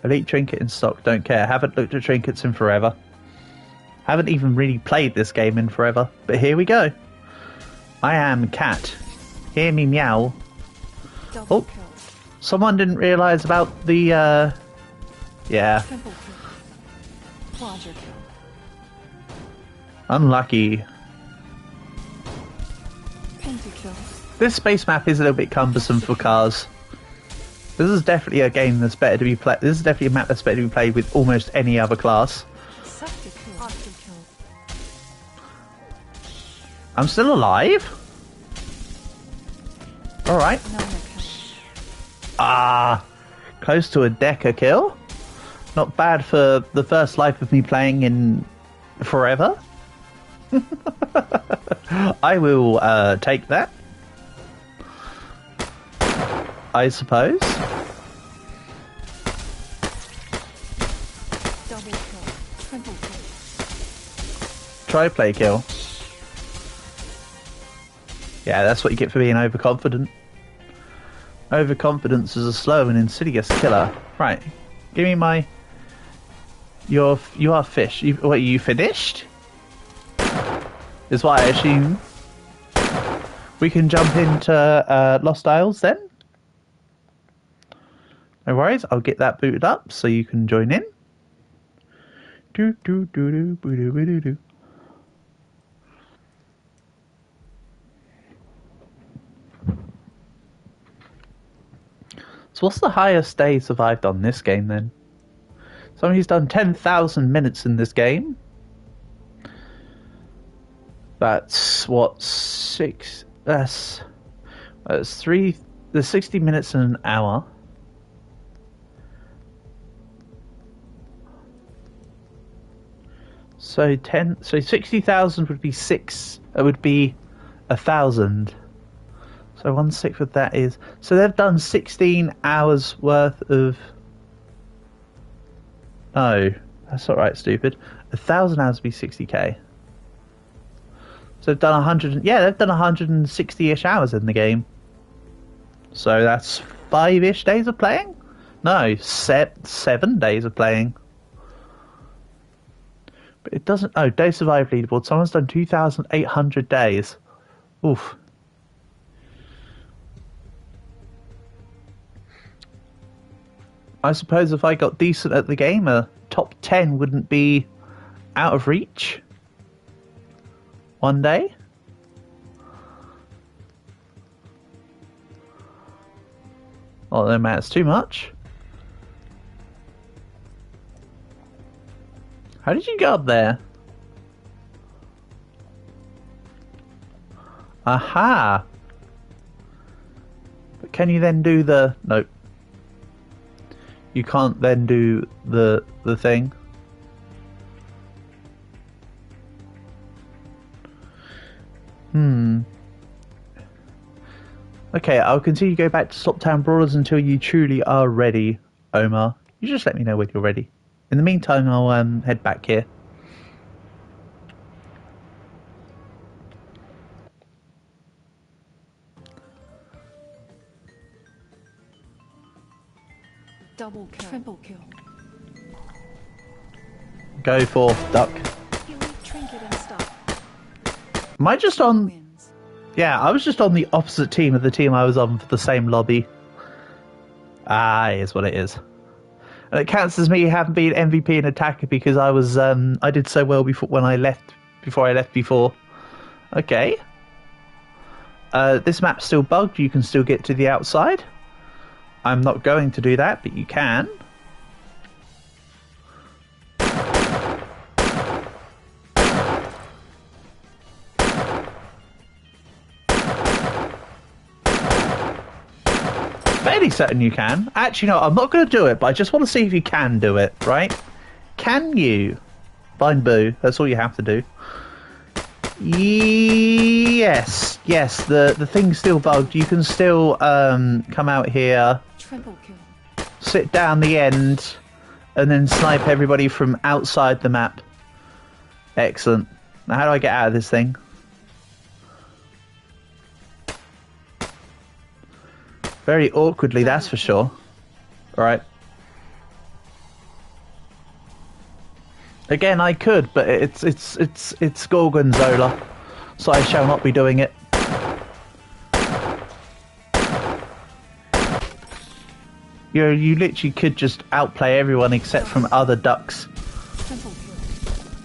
Elite Trinket in stock, don't care. Haven't looked at trinkets in forever. Haven't even really played this game in forever. But here we go. I am Cat. Hear me meow. Double kill. Someone didn't realise about the, yeah. Triple kill. Quadra kill. Unlucky. Pentakill. This space map is a little bit cumbersome for cars. This is definitely a game that's better to be played. This is definitely a map that's better to be played with almost any other class. Septic kill. Kill. I'm still alive? Alright. No kill. Ah, close to a Decker kill. Not bad for the first life of me playing in forever. I will take that, I suppose. Double kill. Triple kill. Try play kill. Yeah, that's what you get for being overconfident. Overconfidence is a slow and insidious killer. Right, give me my... You are fish. Wait, you finished? Is what I assume. We can jump into Lost Isles then. No worries, I'll get that booted up so you can join in. Do do do do do do do do. So what's the highest day survived on this game then? Somebody's done 10,000 minutes in this game. That's what, that's 3, there's 60 minutes in an hour. So 60,000 would be 1,000. So 1/6 of that is... So they've done 16 hours worth of... No, that's alright, stupid. 1,000 hours would be 60k. So they've done 100... Yeah, they've done 160-ish hours in the game. So that's 5-ish days of playing? No, 7 days of playing. But it doesn't... Oh, day survive leaderboard. Someone's done 2,800 days. Oof. I suppose if I got decent at the game, a top 10 wouldn't be out of reach. One day. Oh, no, man, it's too much. How did you get up there? Aha! But can you then do the... Nope. You can't then do the thing. Okay, I'll continue to go back to Sloptown Brawlers until you truly are ready, Omar. You just let me know when you're ready. In the meantime, I'll head back here. Double kill. Triple kill. Go for duck. Elite trinket in stock. Am I just on... Wins. Yeah, I was just on the opposite team of the team I was on for the same lobby. Ah, it is what it is. And it counts as me having been MVP and attacker because I was I did so well before I left before. Okay. This map's still bugged. You can still get to the outside. I'm not going to do that, but you can. fairly certain you can. Actually, no, I'm not going to do it, but I just want to see if you can do it, right? Can you find Boo? That's all you have to do. Yes, yes, the thing's still bugged. You can still come out here, Triple kill. sit down the end, and then snipe everybody from outside the map. Excellent. Now how do I get out of this thing? Very awkwardly, that's for sure. Alright. Again, I could, but it's Gorgonzola, so I shall not be doing it. You literally could just outplay everyone except from other ducks. Triple kill.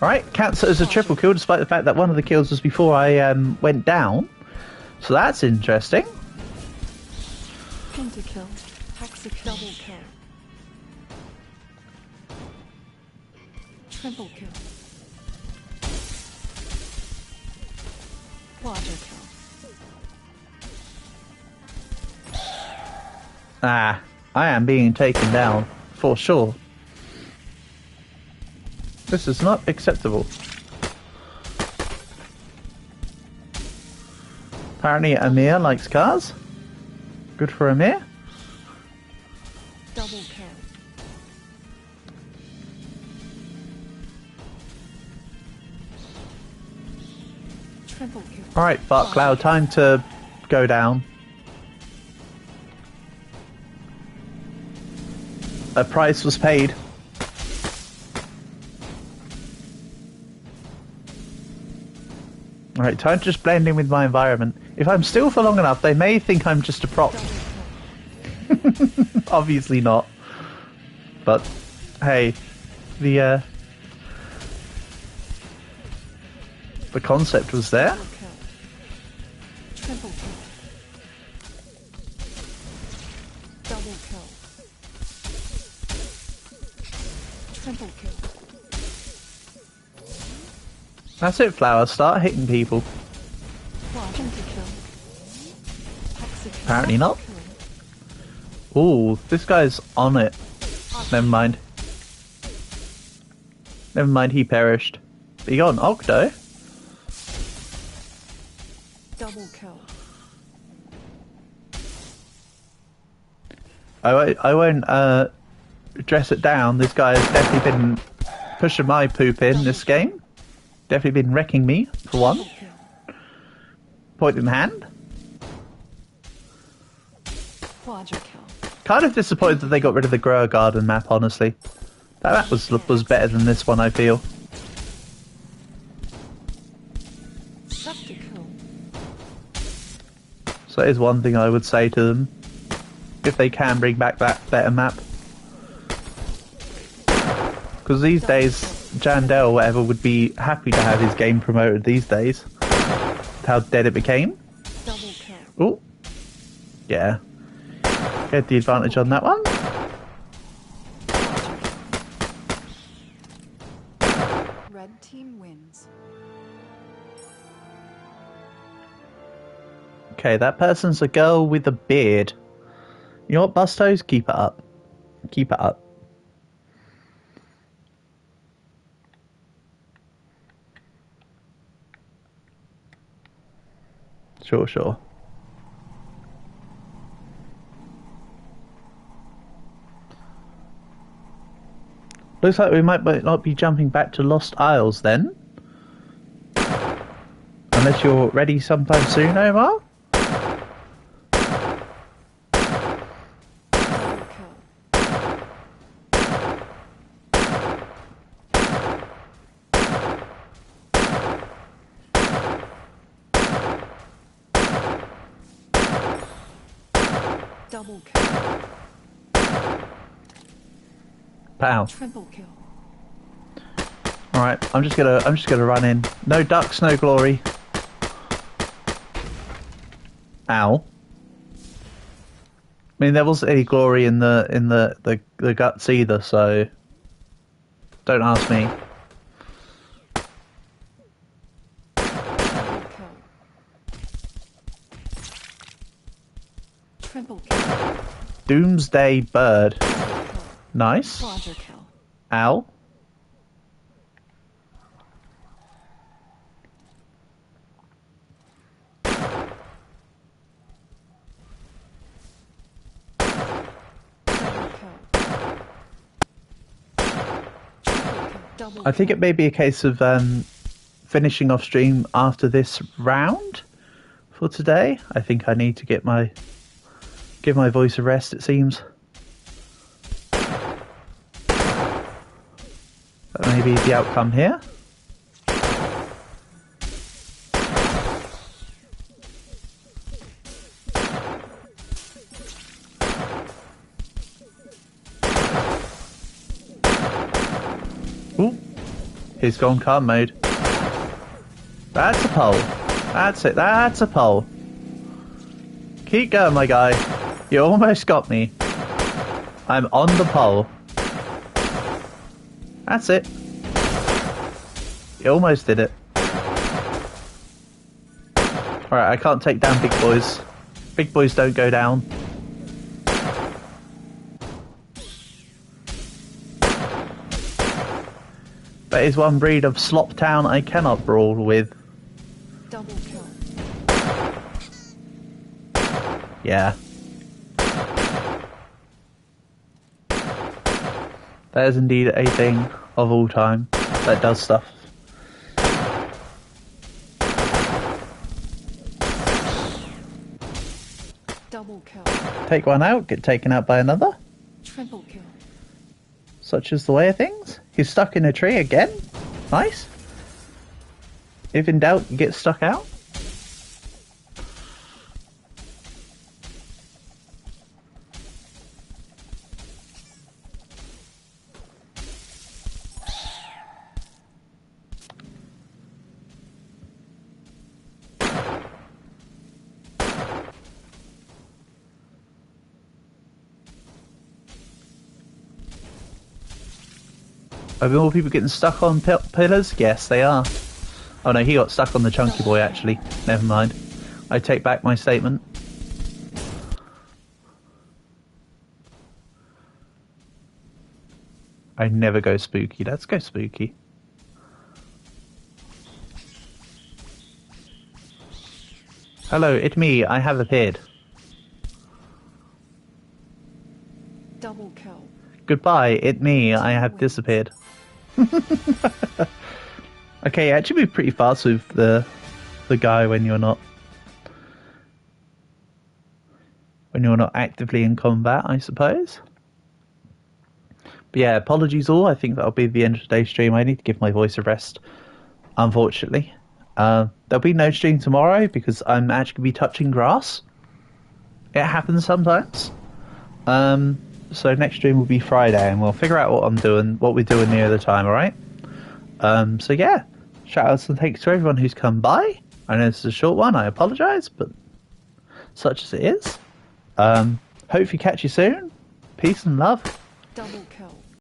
Alright, counts it as a triple kill, despite the fact that one of the kills was before I went down. So that's interesting. Pentakill. Hexakill. Double kill. Triple kill. Quadra kill. Ah, I am being taken down, for sure. This is not acceptable. Apparently Amir likes cars. Good for Amir. Double kill. Triple kill. Alright, Bark Cloud, time to go down. A price was paid. Alright, time to just blend in with my environment. If I'm still for long enough, they may think I'm just a prop. Double kill. Obviously not. But, hey, the concept was there. Double kill. Triple kill. Double kill. Triple kill. That's it, Flower. Start hitting people. Pentakill. Hexakill. Apparently not. Kill. Ooh, this guy's on it. Never mind. Never mind, he perished. But you got an Octo. Double kill. I won't dress it down. This guy has definitely been pushing my poop in this game. Definitely been wrecking me, for one. Double kill. Point in hand. Quadra kill. Kind of disappointed that they got rid of the Grower Garden map, honestly. That map was better than this one, I feel. Septikill. So that is one thing I would say to them. If they can bring back that better map. Because these days, Jandel, whatever, would be happy to have his game promoted these days. With how dead it became. Double kill. Oh. Yeah. Get the advantage on that one. Red team wins. Okay, that person's a girl with a beard. You know what, Bustos? Keep it up. Keep it up. Sure, sure. Looks like we might not be jumping back to Lost Isles then. Unless you're ready sometime soon, Omar? Double kill. Double kill. Pow. Triple kill. Alright, I'm just gonna run in. No ducks, no glory. Ow. I mean, there wasn't any glory in the guts either, so don't ask me. Double kill. Triple kill. Doomsday Bird. Double kill. Nice. Quadra kill. Ow. Double kill. Triple kill. Double I think kill. it may be a case of finishing off stream after this round for today. I think I need to give my voice a rest, it seems. That may be the outcome here. Ooh, he's gone calm mode. That's a pole. That's it. That's a pole. Keep going, my guy. You almost got me. I'm on the pole. That's it. You almost did it. Alright, I can't take down big boys. Big boys don't go down. That is one breed of slop town I cannot brawl with. Double kill. Yeah. That is indeed a thing of all time that does stuff. Double kill. Take one out, get taken out by another. Triple kill. Such is the way of things. He's stuck in a tree again. Nice. If in doubt, get stuck out. Are more people getting stuck on pillars? Yes, they are. Oh no, he got stuck on the chunky boy actually. Never mind. I take back my statement. I never go spooky. Let's go spooky. Hello, it's me. I have appeared. Double kill. Goodbye, it's me. I have disappeared. Okay, actually be pretty fast with the guy when you're not actively in combat, I suppose. But yeah, apologies all. I think that'll be the end of today's stream. I need to give my voice a rest, unfortunately. There'll be no stream tomorrow because I'm actually be touching grass. It happens sometimes. So next stream will be Friday, and we'll figure out what we're doing near the time. All right. So yeah, shout outs and thanks to everyone who's come by. I know this is a short one. I apologise, but such as it is. Hopefully catch you soon. Peace and love. Double kill.